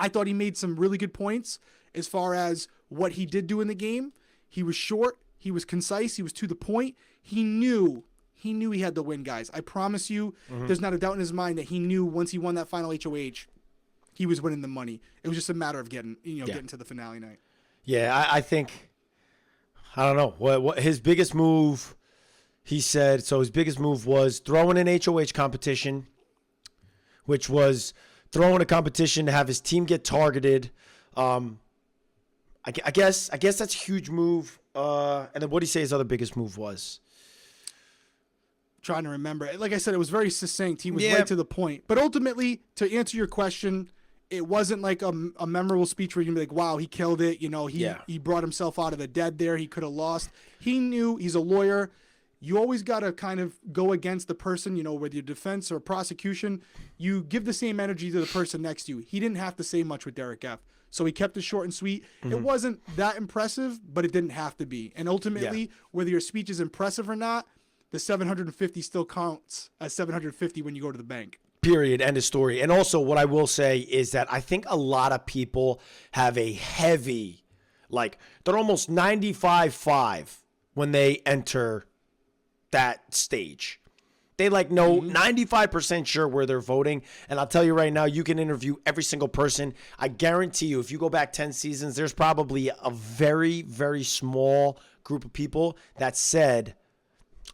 thought he made some really good points as far as what he did do in the game. He was short. He was concise. He was to the point. He knew he had to win, guys. I promise you, there's not a doubt in his mind that he knew once he won that final HOH, he was winning the money. It was just a matter of getting to the finale night. Yeah, I think, I don't know what his biggest move. He said so. His biggest move was throwing an HOH competition, which was throwing a competition to have his team get targeted. I guess that's a huge move. And then what did he say his other biggest move was? Trying to remember. Like I said, it was very succinct. He was right to the point. But ultimately, to answer your question, it wasn't like a memorable speech where you're going to be like, wow, he killed it. He brought himself out of the dead there. He could have lost. He knew. He's a lawyer. You always got to kind of go against the person, with your defense or prosecution. You give the same energy to the person next to you. He didn't have to say much with Derrick F. So he kept it short and sweet. Mm-hmm. It wasn't that impressive, but it didn't have to be. And ultimately, whether your speech is impressive or not, the 750 still counts as 750 when you go to the bank. Period. End of story. And also what I will say is that I think a lot of people have a heavy, they're almost 95-5 when they enter that stage. They know 95% sure where they're voting. And I'll tell you right now, you can interview every single person. I guarantee you, if you go back 10 seasons, there's probably a very, very small group of people that said,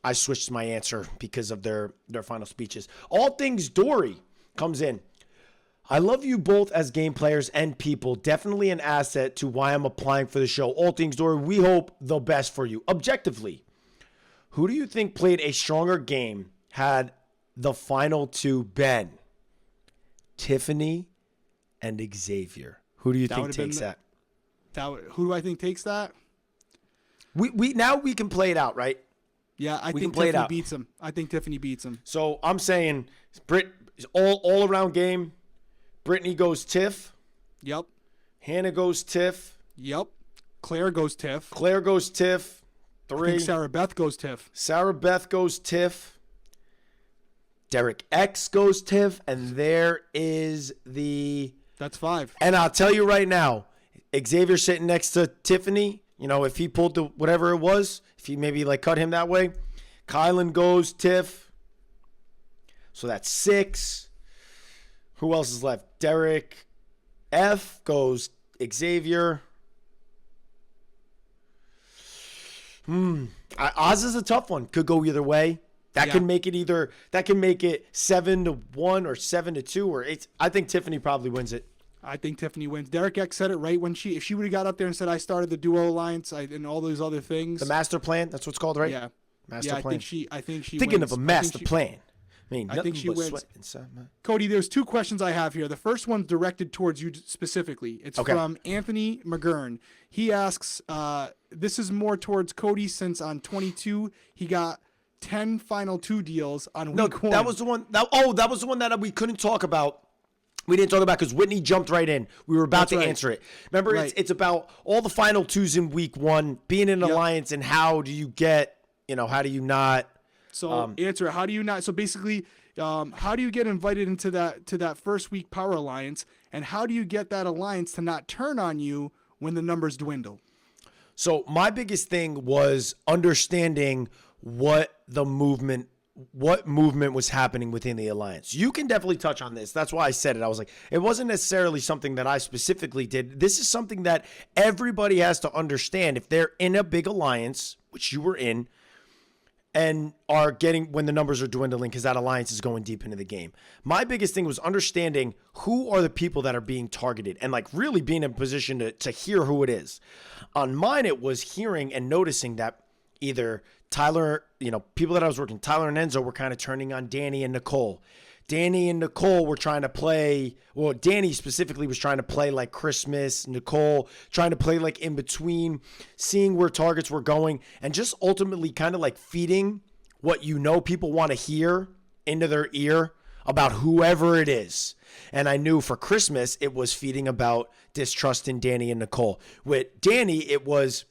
I switched my answer because of their final speeches. All Things Dory comes in. I love you both as game players and people. Definitely an asset to why I'm applying for the show. All Things Dory, we hope the best for you. Objectively, who do you think played a stronger game had the final 2 been Tiffany and Xavier? Who do you think takes that? Who do I think takes that? Now we can play it out, right? Yeah, I think Tiffany beats him. I think Tiffany beats him. So I'm saying all around game. Brittany goes Tiff. Yep. Hannah goes Tiff. Yep. Claire goes Tiff. 3. I think Sarah Beth goes Tiff. Sarah Beth goes Tiff. Derrick X goes Tiff. And there is That's 5. And I'll tell you right now, Xavier sitting next to Tiffany, if he pulled the whatever it was, if he maybe cut him that way, Kylan goes Tiff. So that's 6. Who else is left? Derrick F goes Xavier. Oz is a tough one. Could go either way. That can make it 7-1 or 7-2 or 8. I think Tiffany probably wins it. I think Tiffany wins. Derrick X said it right when if she would have got up there and said, I started the duo alliance and all those other things. The master plan, that's what's called, right? Yeah. Master plan. I think she Thinking wins. of a master plan. I think she wins. Cody, there's 2 questions I have here. The first one's directed towards you specifically. It's from Anthony McGurn. He asks, this is more towards Cody since on 22 he got 10 final 2 deals on week 1. That was the one. That was the one that we couldn't talk about. We didn't talk about because Whitney jumped right in. We were about to answer it. Remember, it's about all the final 2s in week 1, being in an alliance, and how do you get, how do you not? So answer, how do you not? So basically, How do you get invited into that first week power alliance, and how do you get that alliance to not turn on you when the numbers dwindle? So my biggest thing was understanding what movement was happening within the alliance. You can definitely touch on this. That's why I said it. I was like, it wasn't necessarily something that I specifically did. This is something that everybody has to understand. If they're in a big alliance, which you were in, and are getting when the numbers are dwindling because that alliance is going deep into the game. My biggest thing was understanding who are the people that are being targeted and like really being in a position to hear who it is. On mine, it was hearing and noticing that either Tyler, people that I was working, Tyler and Enzo were kind of turning on Danny and Nicole. Danny and Nicole were trying to play, well, Danny specifically was trying to play like Christmas, Nicole trying to play like in between, seeing where targets were going, and just ultimately kind of like feeding what people want to hear into their ear about whoever it is. And I knew for Christmas, it was feeding about distrust in Danny and Nicole. With Danny, it was,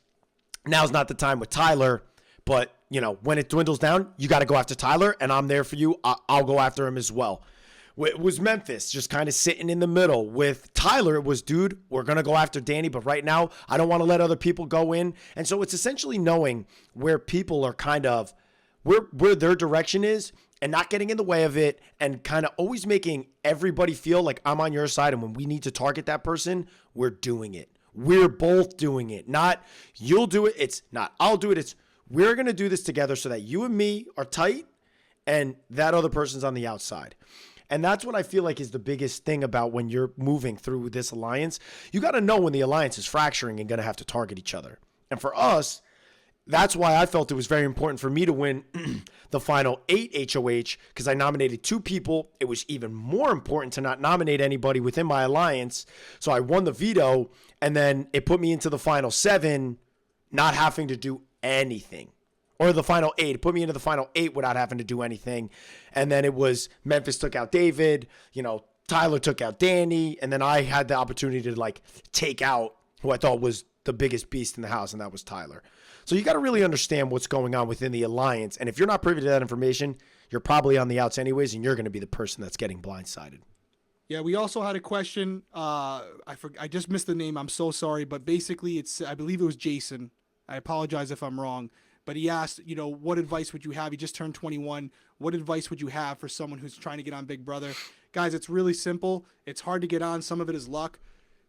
now's not the time with Tyler, but when it dwindles down, you got to go after Tyler, and I'm there for you. I'll go after him as well. It was Memphis just kind of sitting in the middle. With Tyler, it was, dude, we're going to go after Danny, but right now, I don't want to let other people go in. And so it's essentially knowing where people are kind of, where their direction is, and not getting in the way of it, and kind of always making everybody feel like I'm on your side, and when we need to target that person, we're doing it. We're both doing it. Not you'll do it. It's not I'll do it. It's we're going to do this together so that you and me are tight and that other person's on the outside. And that's what I feel like is the biggest thing about when you're moving through this alliance. You got to know when the alliance is fracturing and going to have to target each other. And for us, that's why I felt it was very important for me to win the final 8 HOH because I nominated 2 people. It was even more important to not nominate anybody within my alliance. So I won the veto, and then it put me into the final 7 not having to do anything. Or the final 8. It put me into the final 8 without having to do anything. And then it was Memphis took out David, Tyler took out Danny, and then I had the opportunity to like take out who I thought was the biggest beast in the house, and that was Tyler. So you got to really understand what's going on within the alliance. And if you're not privy to that information, you're probably on the outs anyways, and you're going to be the person that's getting blindsided. Yeah, we also had a question. I just missed the name. I'm so sorry. But basically, I believe it was Jason. I apologize if I'm wrong. But he asked, what advice would you have? He just turned 21. What advice would you have for someone who's trying to get on Big Brother? Guys, it's really simple. It's hard to get on. Some of it is luck.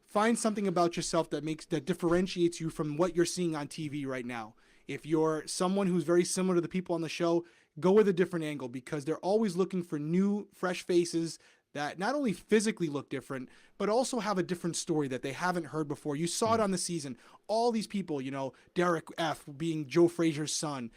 Find something about yourself that differentiates you from what you're seeing on TV right now. If you're someone who's very similar to the people on the show, go with a different angle because they're always looking for new, fresh faces that not only physically look different, but also have a different story that they haven't heard before. You saw it on the season. All these people, Derrick F. being Joe Frazier's son,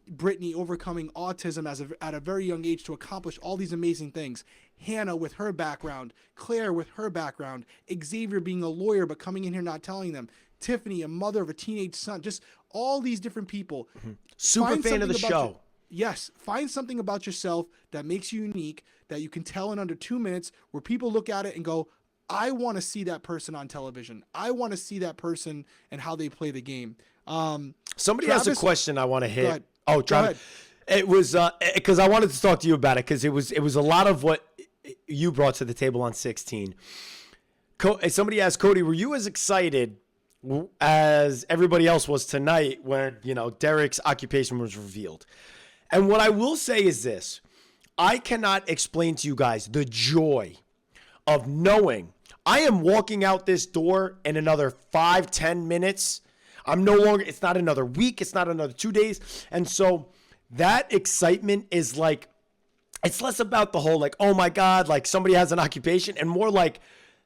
Brittany overcoming autism at a very young age to accomplish all these amazing things. Hannah with her background, Claire with her background, Xavier being a lawyer but coming in here not telling them, Tiffany, a mother of a teenage son, just all these different people. Mm-hmm. Super fan of the show. Yes, find something about yourself that makes you unique, that you can tell in under 2 minutes, where people look at it and go, I want to see that person on television. I want to see that person and how they play the game. Somebody Travis, has a question I want to hit. Go ahead. Oh, Travis. It was because I wanted to talk to you about it because it was a lot of what you brought to the table on 16. Somebody asked Cody, were you as excited as everybody else was tonight when Derrick's occupation was revealed? And what I will say is this: I cannot explain to you guys the joy of knowing I am walking out this door in another 5-10 minutes. I'm no longer. It's not another week. It's not another 2 days, and so. That excitement is like, it's less about the whole like, oh my God, like somebody has an occupation, and more like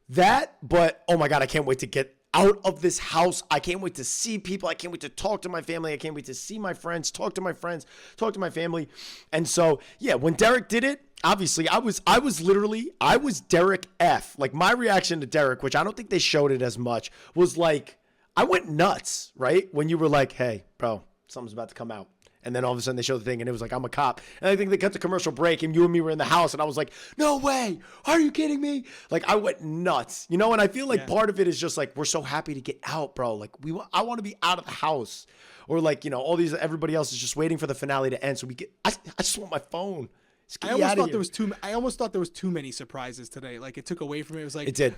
that, but oh my God, I can't wait to get out of this house. I can't wait to see people. I can't wait to talk to my family. I can't wait to see my friends, talk to my friends, talk to my family. And so, yeah, when Derrick did it, obviously I was Derrick F. Like my reaction to Derrick, which I don't think they showed it as much, was like, I went nuts, right? When you were like, hey, bro, something's about to come out. And then all of a sudden they show the thing and it was like, I'm a cop. And I think they cut the commercial break and you and me were in the house and I was like, no way. Are you kidding me? Like I went nuts, and I feel like part of it is just like, we're so happy to get out, bro. Like I want to be out of the house, or like, all these, everybody else is just waiting for the finale to end. So I just want my phone. I almost thought there was too many surprises today. Like it took away from it. It was like It did.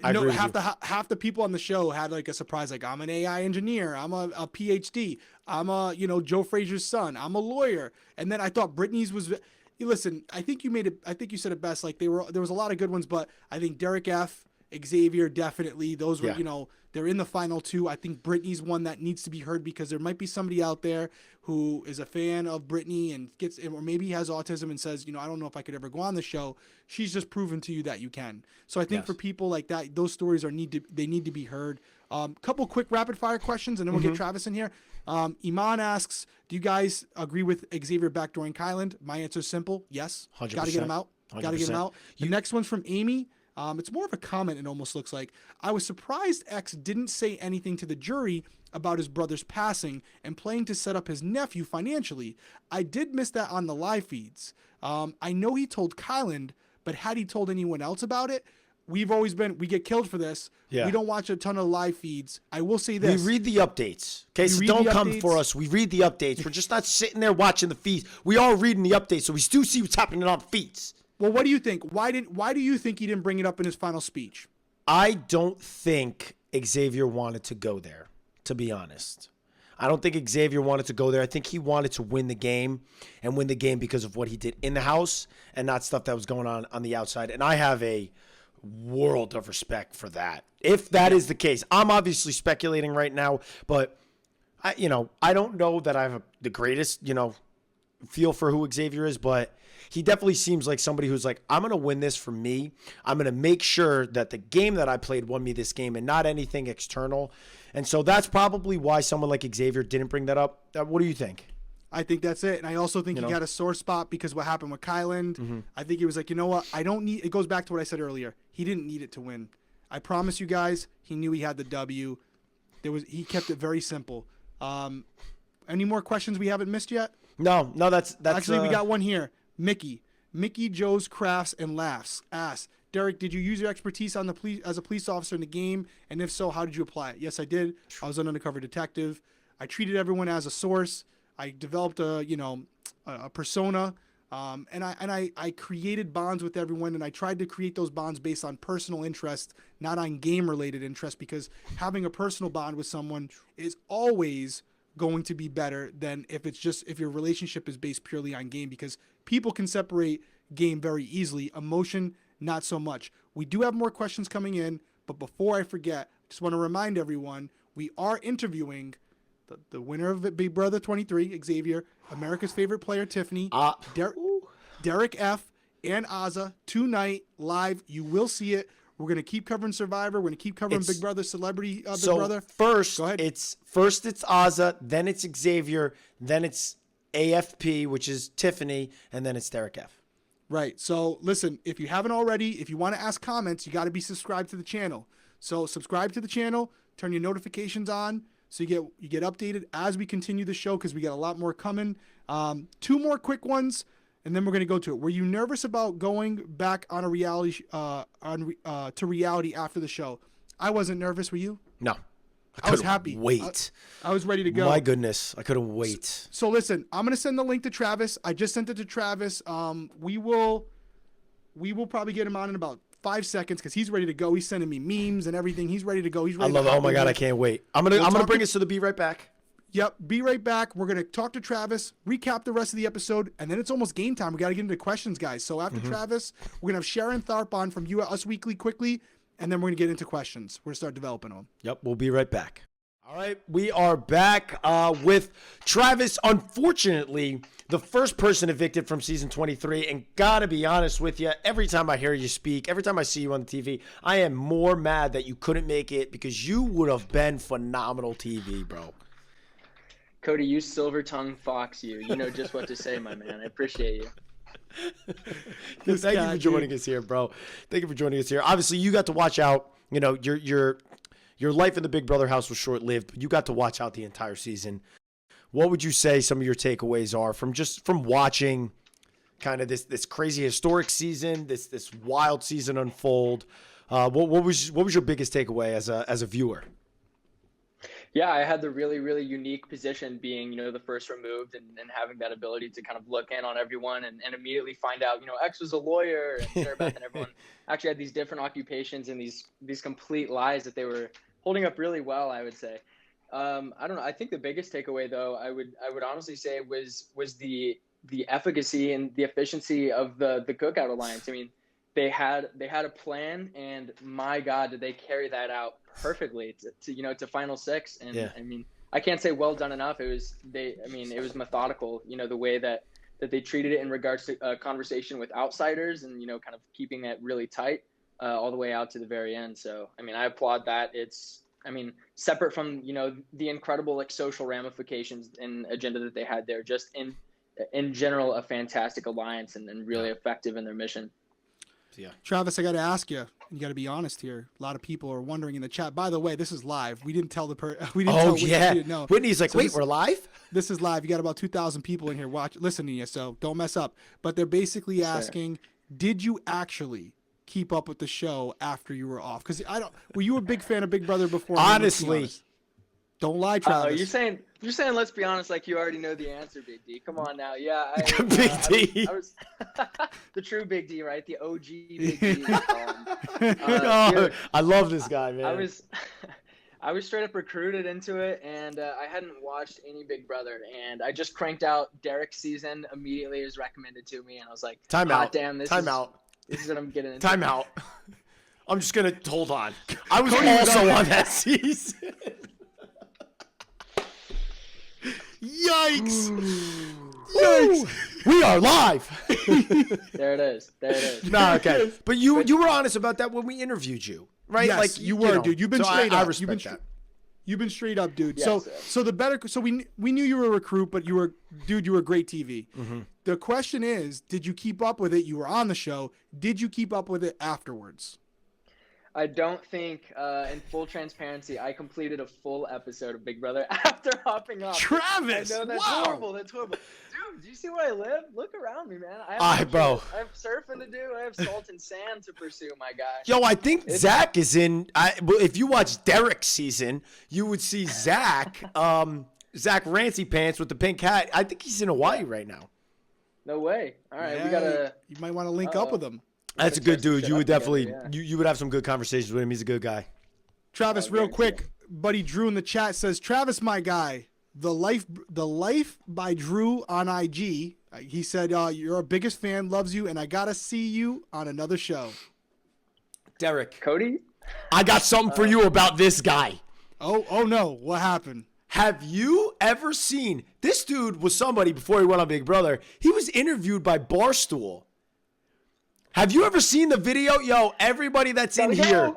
I agree with you. half the people on the show had like a surprise. Like I'm an AI engineer. I'm a PhD. I'm a Joe Frazier's son. I'm a lawyer. And then I thought Brittany's was. Listen, I think you said it best. Like there was a lot of good ones, but I think Derrick F, Xavier, definitely those were they're in the final two. I think Brittany's one that needs to be heard because there might be somebody out there who is a fan of Brittany and or maybe has autism and says, I don't know if I could ever go on the show. She's just proven to you that you can. So I think for people like that, those stories need to be heard. Couple quick rapid fire questions and then we'll get Travis in here. Iman asks, do you guys agree with Xavier backdooring Kyland? My answer is simple. Yes. 100%. Got to get him out. Got to get him out. The next one's from Amy. It's more of a comment, it almost looks like. I was surprised X didn't say anything to the jury about his brother's passing and playing to set up his nephew financially. I did miss that on the live feeds. I know he told Kyland, but had he told anyone else about it? We get killed for this. Yeah. We don't watch a ton of live feeds. I will say this. We read the updates. Okay, so don't come for us. We read the updates. We're just not sitting there watching the feeds. We are reading the updates, so we do see what's happening on the feeds. Well, what do you think? Why do you think he didn't bring it up in his final speech? I don't think Xavier wanted to go there, to be honest. I don't think Xavier wanted to go there. I think he wanted to win the game and win the game because of what he did in the house and not stuff that was going on the outside. And I have a world of respect for that. If that is the case, I'm obviously speculating right now, but I don't know that I have the greatest, feel for who Xavier is, but he definitely seems like somebody who's like, I'm going to win this for me. I'm going to make sure that the game that I played won me this game and not anything external. And so that's probably why someone like Xavier didn't bring that up. What do you think? I think that's it. And I also think he got a sore spot because what happened with Kyland. Mm-hmm. I think he was like, you know what? it goes back to what I said earlier. He didn't need it to win. I promise you guys, he knew he had the W. He kept it very simple. Any more questions we haven't missed yet? No, that's actually we got one here. Mickey Joe's Crafts and Laughs asks, Derrick, did you use your expertise on as a police officer in the game? And if so, how did you apply it? Yes, I did. I was an undercover detective. I treated everyone as a source. I developed a persona, and I created bonds with everyone, and I tried to create those bonds based on personal interest, not on game-related interest, because having a personal bond with someone is always going to be better than if your relationship is based purely on game, because people can separate game very easily. Emotion, not so much. We do have more questions coming in, but before I forget, just want to remind everyone, we are interviewing the winner of Big Brother 23, Xavier, America's favorite player, Tiffany, Derrick F, and Azza tonight live. You will see it. We're going to keep covering Survivor. We're going to keep covering Big Brother, Celebrity Big Brother. First, go ahead. It's Azza, then it's Xavier, then it's AFP, which is Tiffany, and then it's Derrick F. Right. So listen, if you haven't already, if you want to ask comments, you got to be subscribed to the channel. So subscribe to the channel, turn your notifications on, so you get updated as we continue the show, because we got a lot more coming. Two more quick ones, and then we're going to go to it. Were you nervous about going back on a reality to reality after the show? I wasn't nervous. Were you? No. I was happy. Wait. I was ready to go. My goodness. I couldn't wait. So listen, I'm going to send the link to Travis. I just sent it to Travis. We will probably get him on in about 5 seconds because he's ready to go. He's sending me memes and everything. He's ready to go. He's ready. I love it. Oh my God, I can't wait. I'm gonna bring us to the Be Right Back. Yep, be right back. We're gonna talk to Travis, recap the rest of the episode, and then it's almost game time. We got to get into questions, guys. So after Travis, we're gonna have Sharon Tharp on from Us Weekly quickly, and then we're gonna get into questions. We're gonna start developing them. Yep, we'll be right back. All right, we are back with Travis. Unfortunately, the first person evicted from season 23, and gotta be honest with you, every time I hear you speak, every time I see you on the TV, I am more mad that you couldn't make it, because you would have been phenomenal TV, bro. Cody, you silver tongue fox, you know just what to say, my man. I appreciate you. Thank you for joining us here, bro. Thank you for joining us here. Obviously, you got to watch out. You know, your life in the Big Brother house was short-lived, but you got to watch out the entire season. What would you say some of your takeaways are from watching kind of this crazy historic season, this wild season unfold? What was your biggest takeaway as a viewer? Yeah, I had the really, really unique position being, the first removed and having that ability to kind of look in on everyone and immediately find out, X was a lawyer and Sarah Beth and everyone actually had these different occupations and these complete lies that they were holding up really well, I would say. I don't know. I think the biggest takeaway, though, I would honestly say was the efficacy and the efficiency of the Cookout Alliance. I mean, they had a plan, and my God, did they carry that out perfectly to Final Six. And yeah. I mean, I can't say well done enough. It was methodical. The way that they treated it in regards to conversation with outsiders and kind of keeping it really tight all the way out to the very end. So I mean, I applaud that. Separate from the incredible social ramifications and agenda that they had there, just in general, a fantastic alliance and really effective in their mission. Yeah. Travis, I got to ask you. You got to be honest here. A lot of people are wondering in the chat. By the way, this is live. We didn't tell we didn't tell Whitney. Yeah. No. Whitney's like, wait, we're live? This is live. You got about 2,000 people in here listening to you, so don't mess up. But they're basically asking, did you actually keep up with the show after you were off? Because were you a big fan of Big Brother before? Honestly. Don't lie, Travis. You're saying, let's be honest, like you already know the answer, Big D. Come on now. Yeah. Big D. I was the true Big D, right? The OG Big D. I love this guy, man. I was straight up recruited into it, and I hadn't watched any Big Brother, and I just cranked out Derrick's season immediately. It was recommended to me, and I was like, Time out. Damn, this is what I'm getting into. Time out. I'm just going to hold on. I was also on that season. Yikes! Yikes! We are live. There it is. No, okay. But you were honest about that when we interviewed you, right? Yes, like you were, dude. You've been straight up. I respect that. You've been straight up, dude. Yes, so we knew you were a recruit, but you were great TV. Mm-hmm. The question is, did you keep up with it? You were on the show. Did you keep up with it afterwards? I don't think, in full transparency, I completed a full episode of Big Brother after hopping off. Travis! I know, that's wow. horrible. That's horrible. Dude, do you see where I live? Look around me, man. I have surfing to do. I have salt and sand to pursue, my guy. Yo, I think Zach is in. If you watch Derrick's season, you would see Zach, Zach Rancy Pants with the pink hat. I think he's in Hawaii right now. No way. All right, Yeah, we gotta. You might want to link up with him. That's a good dude. You would definitely, together, you would have some good conversations with him. He's a good guy. Travis, real quick, buddy Drew in the chat says, Travis, my guy, the life by Drew on IG. He said, you're our biggest fan, loves you, and I gotta see you on another show. Derrick, Cody? I got something for you about this guy. Oh no, what happened? Have you ever seen this dude? Was somebody before he went on Big Brother? He was interviewed by Barstool. Have you ever seen the video? Yo, everybody that's in here,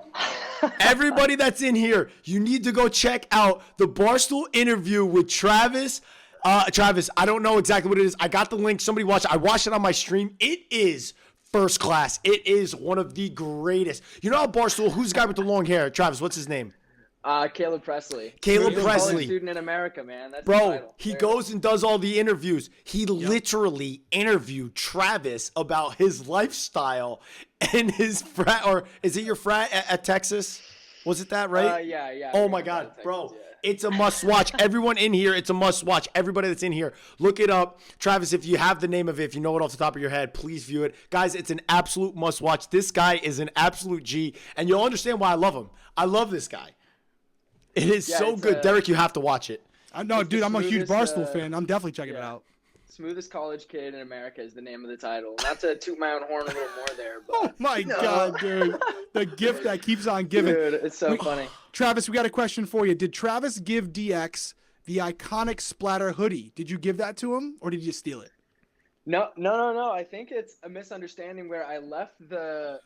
you need to go check out the Barstool interview with Travis. Travis, I don't know exactly what it is. I got the link. Somebody watch it. I watched it on my stream. It is first class. It is one of the greatest. You know how Barstool, who's the guy with the long hair? Travis, what's his name? Caleb Presley. Caleb He's a Presley. college student in America, man. That's the Bro, title. he goes and does all the interviews. He literally interviewed Travis about his lifestyle and his frat, or is it your frat at Texas? Was it that, right? Yeah. Oh my God, bro. It's a must watch. Everyone in here, it's a must watch. Everybody that's in here, look it up. Travis, if you have the name of it, if you know it off the top of your head, please view it. Guys, it's an absolute must watch. This guy is an absolute G, and you'll understand why I love him. I love this guy. It is so good. Derrick, you have to watch it. No, dude, I'm a huge Barstool fan. I'm definitely checking it out. Smoothest college kid in America is the name of the title. Not to toot my own horn a little more there, but Oh my God, dude. The gift that keeps on giving. dude, it's so funny. Travis, we got a question for you. Did Travis give DX the iconic splatter hoodie? Did you give that to him or did you steal it? No. I think it's a misunderstanding where I left the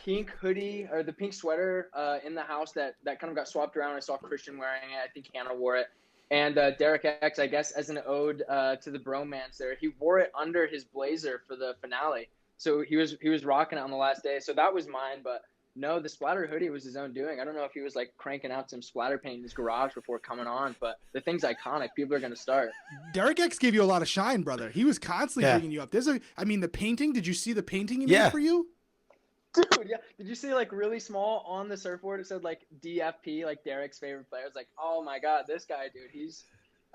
pink hoodie or the pink sweater in the house that kind of got swapped around. I saw Christian wearing it. I think Hannah wore it. And Derrick X, I guess, as an ode to the bromance there, he wore it under his blazer for the finale. So he was rocking it on the last day. So that was mine. But no, the splatter hoodie was his own doing. I don't know if he was like cranking out some splatter paint in his garage before coming on, but the thing's iconic. People are going to start. Derrick X gave you a lot of shine, brother. He was constantly bringing you up. The painting. Did you see the painting he made for you? Dude, yeah. Did you see like really small on the surfboard? It said like DFP, like Derrick's favorite player. I was like, oh my god, this guy, dude,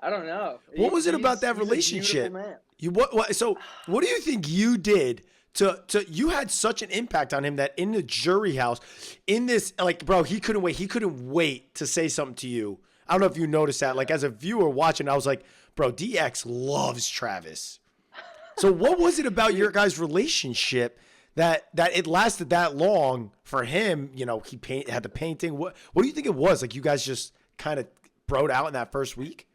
I don't know. What was it about that He's a relationship? beautiful man. So what do you think you did to you had such an impact on him that in the jury house, in this, like, bro, he couldn't wait to say something to you. I don't know if you noticed that. Like, as a viewer watching, I was like, bro, DX loves Travis. So what was it about your guys' relationship that it lasted that long for him? You know, he had the painting. What do you think it was? Like, you guys just kind of broed out in that first week?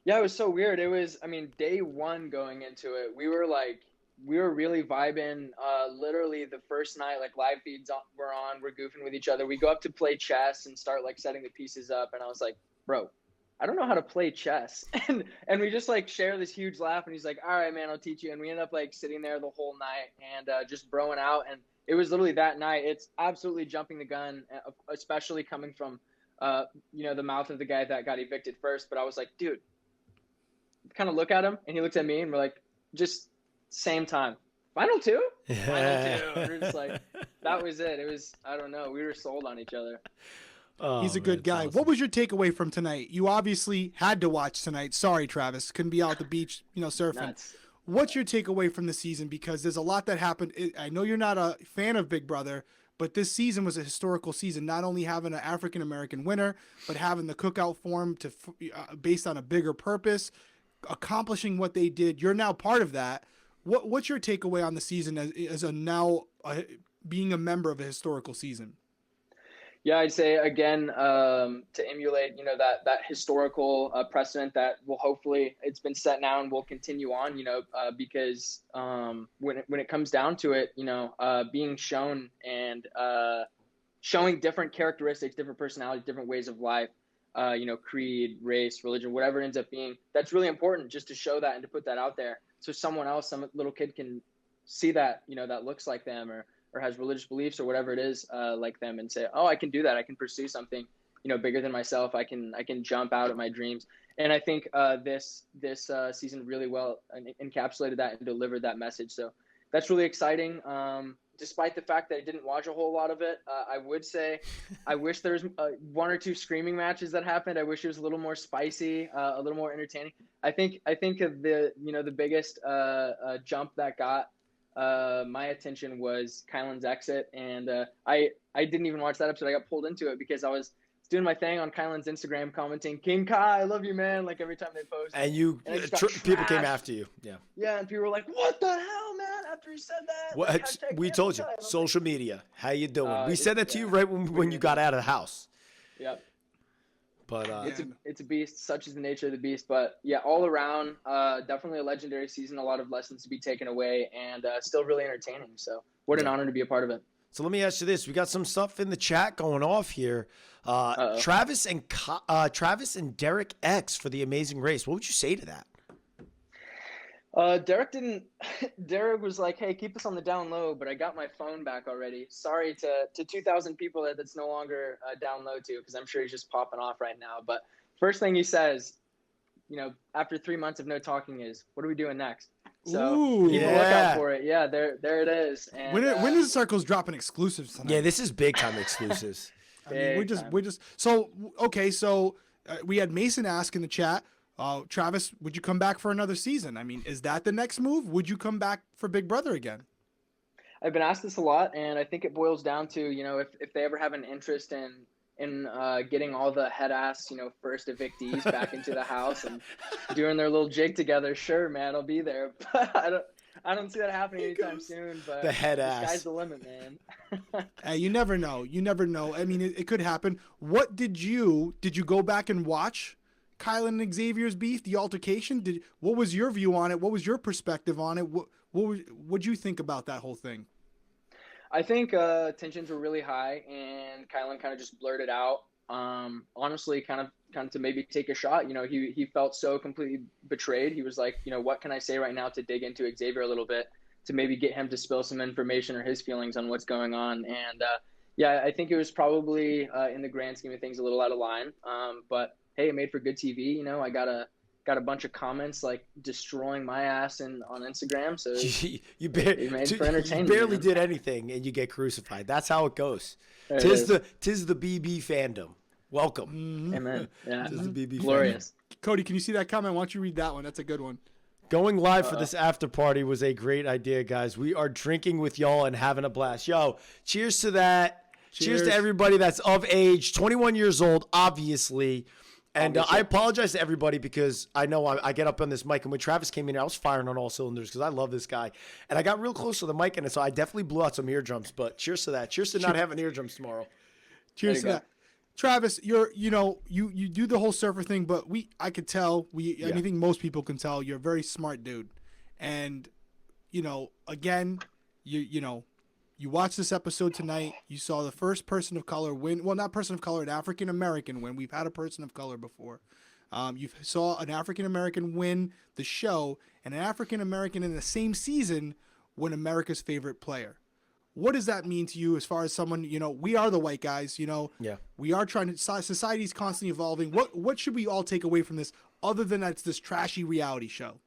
Yeah, it was so weird. It was, I mean, day one going into it, we were really vibing. Literally the first night, like live feeds were on, we're goofing with each other. We go up to play chess and start like setting the pieces up. And I was like, bro, I don't know how to play chess. And we just like share this huge laugh. And he's like, all right, man, I'll teach you. And we ended up like sitting there the whole night and just broing out. And it was literally that night. It's absolutely jumping the gun, especially coming from, the mouth of the guy that got evicted first. But I was like, dude, kind of look at him, and he looks at me, and we're like, just same time. Final two? Final two. We're just like, that was it. It was, I don't know. We were sold on each other. Oh, He's a good guy. awesome. What was your takeaway from tonight? You obviously had to watch tonight. Sorry, Travis. Couldn't be out at the beach, surfing. Nuts. What's your takeaway from the season? Because there's a lot that happened. I know you're not a fan of Big Brother, but this season was a historical season. Not only having an African-American winner, but having the cookout form based on a bigger purpose, accomplishing what they did. You're now part of that. What's your takeaway on the season as being a member of a historical season? Yeah, I'd say again, to emulate, that historical precedent that will hopefully, it's been set now and will continue on, because when it comes down to it, being shown and showing different characteristics, different personalities, different ways of life, creed, race, religion, whatever it ends up being, that's really important just to show that and to put that out there. So someone else, some little kid can see that, that looks like them or has religious beliefs or whatever it is like them and say, oh, I can do that. I can pursue something, bigger than myself. I can jump out at my dreams. And I think this season really well encapsulated that and delivered that message. So that's really exciting. Despite the fact that I didn't watch a whole lot of it, I would say I wish there was one or two screaming matches that happened. I wish it was a little more spicy, a little more entertaining. I think of the biggest jump that got my attention was Kylan's exit, and I didn't even watch that episode. I got pulled into it because I was doing my thing on Kylan's Instagram, commenting, "King Kai, I love you, man!" Like every time they post. And people came after you. Yeah. Yeah, and people were like, "What the hell, man?" After he said that. What Like, we told you, social media. How you doing? We said that to you right when you got out of the house. Yep. But it's a beast. Such is the nature of the beast. But yeah, all around, definitely a legendary season. A lot of lessons to be taken away, and still really entertaining. So what an honor to be a part of it. So let me ask you this: we got some stuff in the chat going off here. Travis and Derrick X for the Amazing Race. What would you say to that? Derrick was like, hey, keep this on the down low, but I got my phone back already. Sorry to 2,000 people that's no longer down low to, because I'm sure he's just popping off right now. But first thing he says, after 3 months of no talking is, what are we doing next? So keep a lookout for it. Yeah, there it is. And, when is Circle's dropping exclusives tonight? Yeah, this is big time exclusives. I mean, we're just so okay. So we had Mason ask in the chat, Travis, would you come back for another season? I mean, is that the next move? Would you come back for Big Brother again? I've been asked this a lot, and I think it boils down to, if they ever have an interest in getting all the head ass, first evictees back into the house and doing their little jig together. Sure, man, I'll be there. But I don't see that happening anytime soon. But the head ass. Sky's the limit, man. Hey, you never know. You never know. I mean, it could happen. What did you go back and watch Kylan and Xavier's beef, the altercation? What was your view on it? What was your perspective on it? What'd you think about that whole thing? I think tensions were really high, and Kylan kind of just blurted out. Honestly, kind of to maybe take a shot. He felt so completely betrayed. He was like, what can I say right now to dig into Xavier a little bit, to maybe get him to spill some information or his feelings on what's going on. And yeah, I think it was probably in the grand scheme of things a little out of line. But hey, it made for good TV. I got a bunch of comments like destroying my ass on Instagram. So you barely did anything and you get crucified. That's how it goes. Tis the BB fandom. Welcome. Amen. Yeah. Tis the BB Glorious. fandom. Cody, can you see that comment? Why don't you read that one? That's a good one. Going live for this after party was a great idea, guys. We are drinking with y'all and having a blast. Yo, cheers to that. Cheers to everybody that's of age, 21 years old, obviously. And I apologize to everybody because I know I get up on this mic, and when Travis came in here, I was firing on all cylinders because I love this guy. And I got real close to the mic, and so I definitely blew out some eardrums. But cheers to that. Cheers to not having eardrums tomorrow. Cheers to that. Travis, you do the whole surfer thing, but I could tell, I think most people can tell you're a very smart dude. And, again, you watched this episode tonight. You saw the first person of color win. Well, not person of color, an African American win. We've had a person of color before. You saw an African American win the show, and an African American in the same season win America's favorite player. What does that mean to you as far as someone, we are the white guys, we are trying to, society's constantly evolving. What should we all take away from this other than that it's this trashy reality show?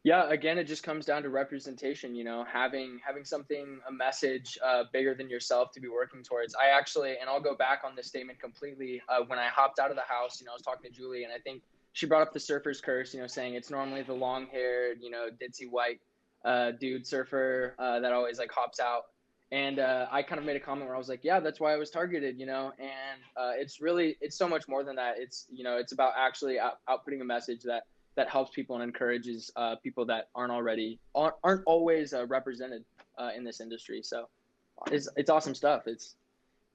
Yeah, again, it just comes down to representation, having something, a message bigger than yourself to be working towards. I actually, and I'll go back on this statement completely, when I hopped out of the house, I was talking to Julie, and I think she brought up the surfer's curse, saying it's normally the long-haired, ditzy white dude surfer that always like hops out. And I kind of made a comment where I was like, yeah, that's why I was targeted, and it's so much more than that. It's, it's about actually outputting a message that helps people and encourages people that aren't always represented in this industry. So it's awesome stuff. It's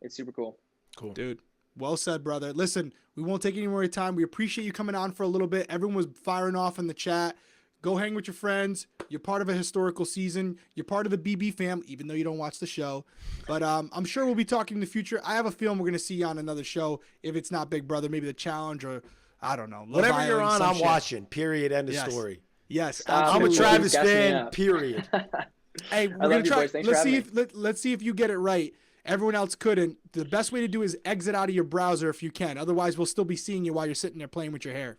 super cool. Cool. Dude, well said, brother. Listen, we won't take any more of your time. We appreciate you coming on for a little bit. Everyone was firing off in the chat. Go hang with your friends. You're part of a historical season. You're part of the BB fam, even though you don't watch the show. But I'm sure we'll be talking in the future. I have a feeling we're going to see you on another show. If it's not Big Brother, maybe The Challenge or, I don't know. Whatever you're on, I'm watching. Period. End of story. Yes. I'm a Travis fan. Period. Hey, we're going to try. Let's see if you get it right. Everyone else couldn't. The best way to do is exit out of your browser if you can. Otherwise, we'll still be seeing you while you're sitting there playing with your hair.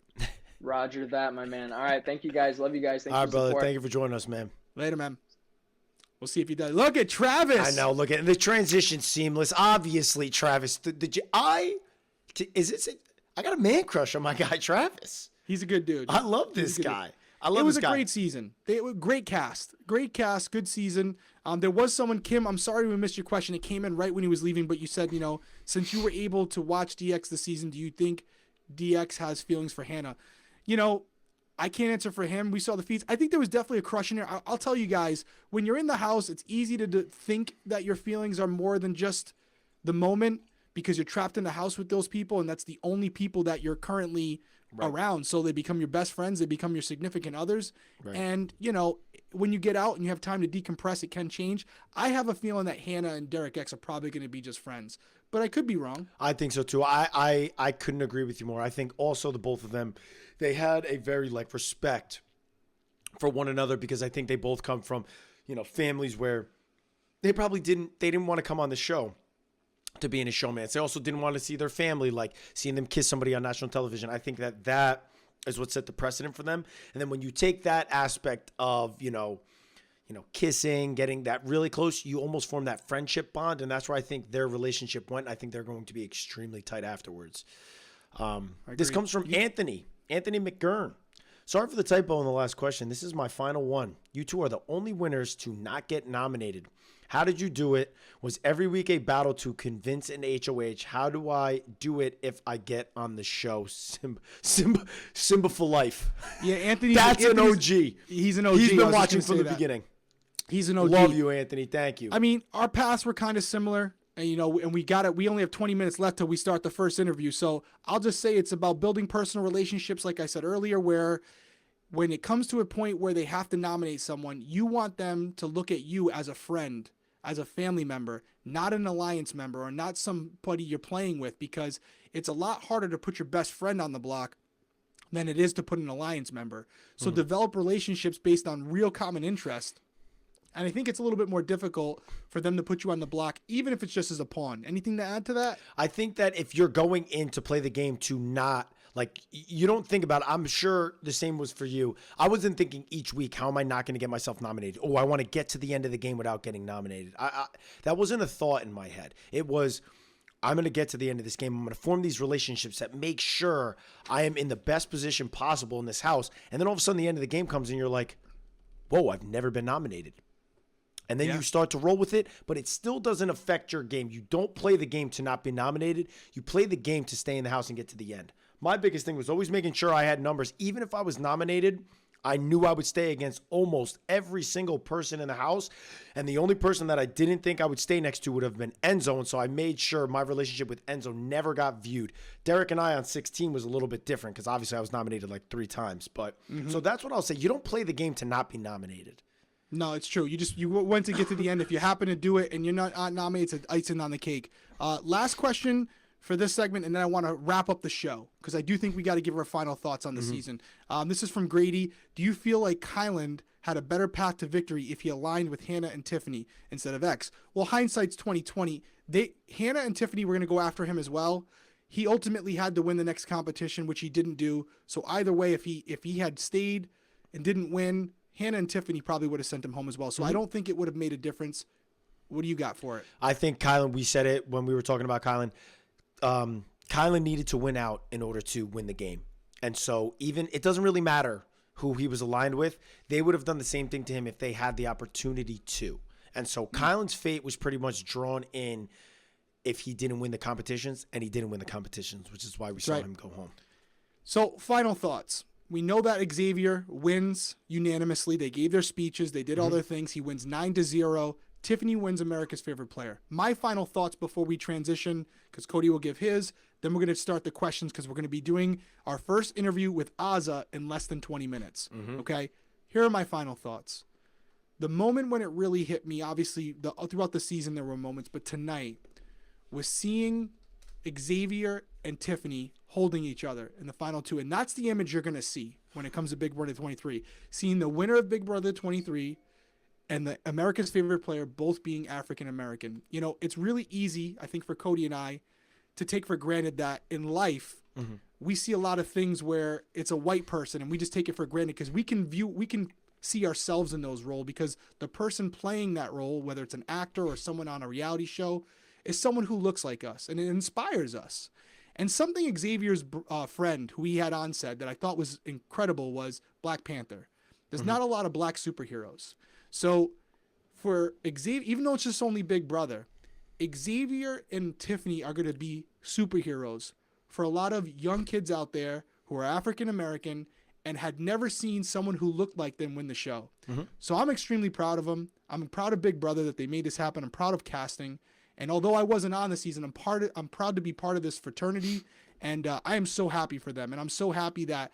Roger that, my man. All right. Thank you, guys. Love you guys. Thank you All for right, brother. support. Thank you for joining us, man. Later, man. We'll see if he does. Look at Travis. I know. Look at the transition, seamless. Obviously, Travis. I got a man crush on my guy, Travis. He's a good dude. I love this guy. I love it was this a guy. great season. Great cast, good season. There was someone, Kim. I'm sorry we missed your question. It came in right when he was leaving, but you said, since you were able to watch DX this season, do you think DX has feelings for Hannah? I can't answer for him. We saw the feeds. I think there was definitely a crush in there. I'll tell you guys, when you're in the house, it's easy to think that your feelings are more than just the moment because you're trapped in the house with those people, and that's the only people that you're currently around. So they become your best friends. They become your significant others. Right. And, when you get out and you have time to decompress, it can change. I have a feeling that Hannah and Derrick X are probably going to be just friends, but I could be wrong. I think so too. I couldn't agree with you more. I think also the both of them, they had a very respect for one another because I think they both come from, families where they probably didn't want to come on the show to be in a showmance. They also didn't want to see their family, seeing them kiss somebody on national television. I think that is what set the precedent for them. And then when you take that aspect of, kissing, getting that really close, you almost form that friendship bond. And that's where I think their relationship went. I think they're going to be extremely tight afterwards. This comes from Anthony McGurn. Sorry for the typo in the last question. This is my final one. You two are the only winners to not get nominated. How did you do it? Was every week a battle to convince an HOH? How do I do it if I get on the show? Simba for life. Yeah, Anthony. That's an OG. He's an OG. He's been watching from the beginning. He's an OG. Love you, Anthony. Thank you. I mean, our paths were kind of similar. And, and we only have 20 minutes left till we start the first interview. So I'll just say it's about building personal relationships, like I said earlier, where when it comes to a point where they have to nominate someone, you want them to look at you as a friend, as a family member, not an alliance member or not somebody you're playing with, because it's a lot harder to put your best friend on the block than it is to put an alliance member. So develop relationships based on real common interest. And I think it's a little bit more difficult for them to put you on the block, even if it's just as a pawn. Anything to add to that? I think that if you're going in to play the game to not, Like, you don't think about it. I'm sure the same was for you. I wasn't thinking each week, how am I not going to get myself nominated? Oh, I want to get to the end of the game without getting nominated. That wasn't a thought in my head. It was, I'm going to get to the end of this game. I'm going to form these relationships that make sure I am in the best position possible in this house. And then all of a sudden the end of the game comes and you're like, whoa, I've never been nominated. And then you start to roll with it, but it still doesn't affect your game. You don't play the game to not be nominated. You play the game to stay in the house and get to the end. My biggest thing was always making sure I had numbers. Even if I was nominated, I knew I would stay against almost every single person in the house. And the only person that I didn't think I would stay next to would have been Enzo. And so I made sure my relationship with Enzo never got viewed. Derrick and I on 16 was a little bit different because obviously I was nominated like 3 times. But so that's what I'll say. You don't play the game to not be nominated. No, it's true. You went to get to the end. If you happen to do it and you're not nominated, it's icing on the cake. Last question for this segment, and then I want to wrap up the show because I do think we got to give our final thoughts on the season. This is from Grady. Do you feel like Kyland had a better path to victory if he aligned with Hannah and Tiffany instead of X? Well, hindsight's 2020. Hannah and Tiffany were going to go after him as well. He ultimately had to win the next competition, which he didn't do. So either way, if he had stayed and didn't win, Hannah and Tiffany probably would have sent him home as well. So I don't think it would have made a difference. What do you got for it? I think Kyland, we said it when we were talking about Kyland. Kyland needed to win out in order to win the game. And so even it doesn't really matter who he was aligned with. They would have done the same thing to him if they had the opportunity to. And so Kyland's fate was pretty much drawn in if he didn't win the competitions, and he didn't win the competitions, which is why we saw him go home. So final thoughts. We know that Xavier wins unanimously. They gave their speeches. They did all their things. He wins 9-0. Tiffany wins America's favorite player. My final thoughts before we transition, because Cody will give his. Then we're going to start the questions because we're going to be doing our first interview with Azah in less than 20 minutes. Okay? Here are my final thoughts. The moment when it really hit me, obviously, throughout the season there were moments, but tonight was seeing Xavier and Tiffany holding each other in the final 2. And that's the image you're going to see when it comes to Big Brother 23. Seeing the winner of Big Brother 23 and the America's favorite player both being African American. You know, it's really easy, I think, for Cody and I to take for granted that in life we see a lot of things where it's a white person and we just take it for granted because we can see ourselves in those roles because the person playing that role, whether it's an actor or someone on a reality show, is someone who looks like us and it inspires us. And something Xavier's friend, who he had on, said that I thought was incredible was Black Panther. There's not a lot of black superheroes. So for Xavier, even though it's just only Big Brother, Xavier and Tiffany are going to be superheroes for a lot of young kids out there who are African American and had never seen someone who looked like them win the show. So I'm extremely proud of them. I'm proud of Big Brother that they made this happen. I'm proud of casting. And although I wasn't on the season, I'm proud to be part of this fraternity, and I am so happy for them. And I'm so happy that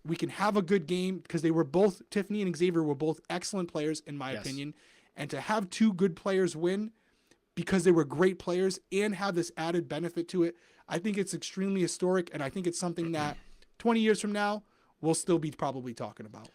we can have a good game because they were both, Tiffany and Xavier were both excellent players in my opinion. And to have 2 good players win because they were great players and have this added benefit to it, I think it's extremely historic, and I think it's something that 20 years from now we'll still be probably talking about.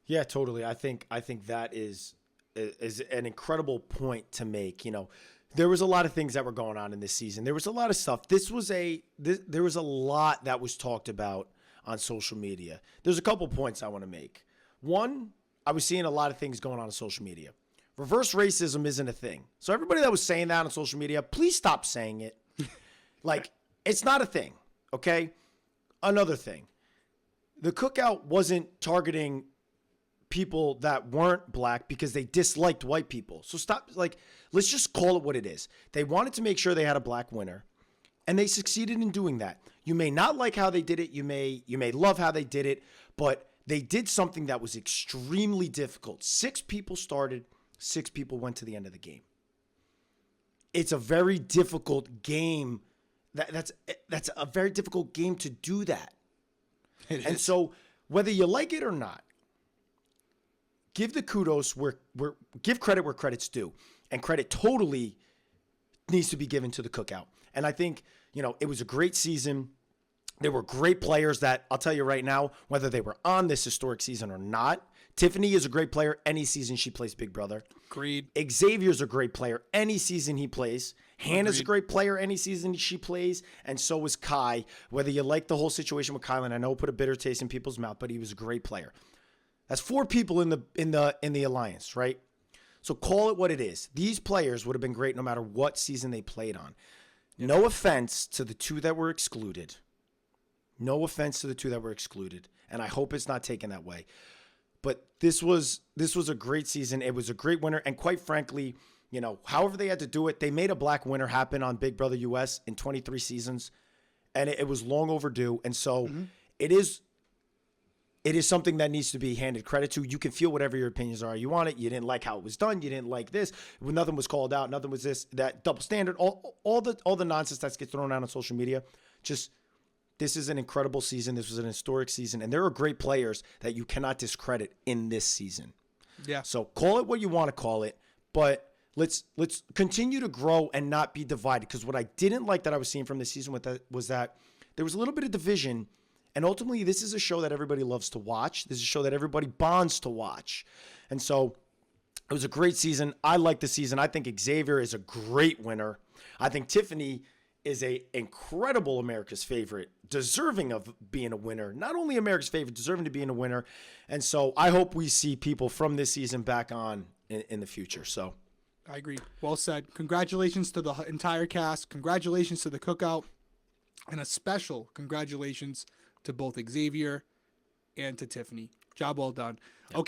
Yeah, totally. I think that is an incredible point to make. You know, there was a lot of things that were going on in this season. There was a lot of stuff. There was a lot that was talked about on social media. There's a couple points I want to make. One, I was seeing a lot of things going on social media. Reverse racism isn't a thing. So everybody that was saying that on social media, please stop saying it. Like, it's not a thing, okay? Another thing. The cookout wasn't targeting people that weren't black because they disliked white people. So stop, like, let's just call it what it is. They wanted to make sure they had a black winner, and they succeeded in doing that. You may not like how they did it. You may love how they did it, but they did something that was extremely difficult. 6 people started, 6 people went to the end of the game. It's a very difficult game. That's a very difficult game to do that. And so whether you like it or not, give the kudos give credit where credit's due, and credit totally needs to be given to the cookout. And I think, you know, it was a great season. There were great players that I'll tell you right now, whether they were on this historic season or not, Tiffany is a great player any season she plays Big Brother. Agreed. Xavier's a great player any season he plays. Hannah's a Agreed. great player any season she plays, and so is Kai. Whether you like the whole situation with Kylan, I know it put a bitter taste in people's mouth, but he was a great player. That's 4 people in the alliance, right? So call it what it is. These players would have been great no matter what season they played on. No offense to the 2 that were excluded. No offense to the 2 that were excluded, and I hope it's not taken that way. But this was a great season. It was a great winner, and quite frankly, however they had to do it, they made a black winner happen on Big Brother US in 23 seasons, and it was long overdue. And so it is something that needs to be handed credit to. You can feel whatever your opinions are. You want it. You didn't like how it was done. You didn't like this. Nothing was called out. Nothing was this, that double standard. All the nonsense that gets thrown out on social media. This is an incredible season. This was an historic season, and there are great players that you cannot discredit in this season. Yeah. So call it what you want to call it, but let's continue to grow and not be divided. Because what I didn't like that I was seeing from this season was that there was a little bit of division. And ultimately, this is a show that everybody loves to watch. This is a show that everybody bonds to watch. And so it was a great season. I like the season. I think Xavier is a great winner. I think Tiffany is a incredible America's favorite, deserving of being a winner. Not only America's favorite, deserving to being a winner. And so I hope we see people from this season back on in the future. So I agree. Well said. Congratulations to the entire cast. Congratulations to the cookout. And a special congratulations to both Xavier and to Tiffany. Job well done. Okay.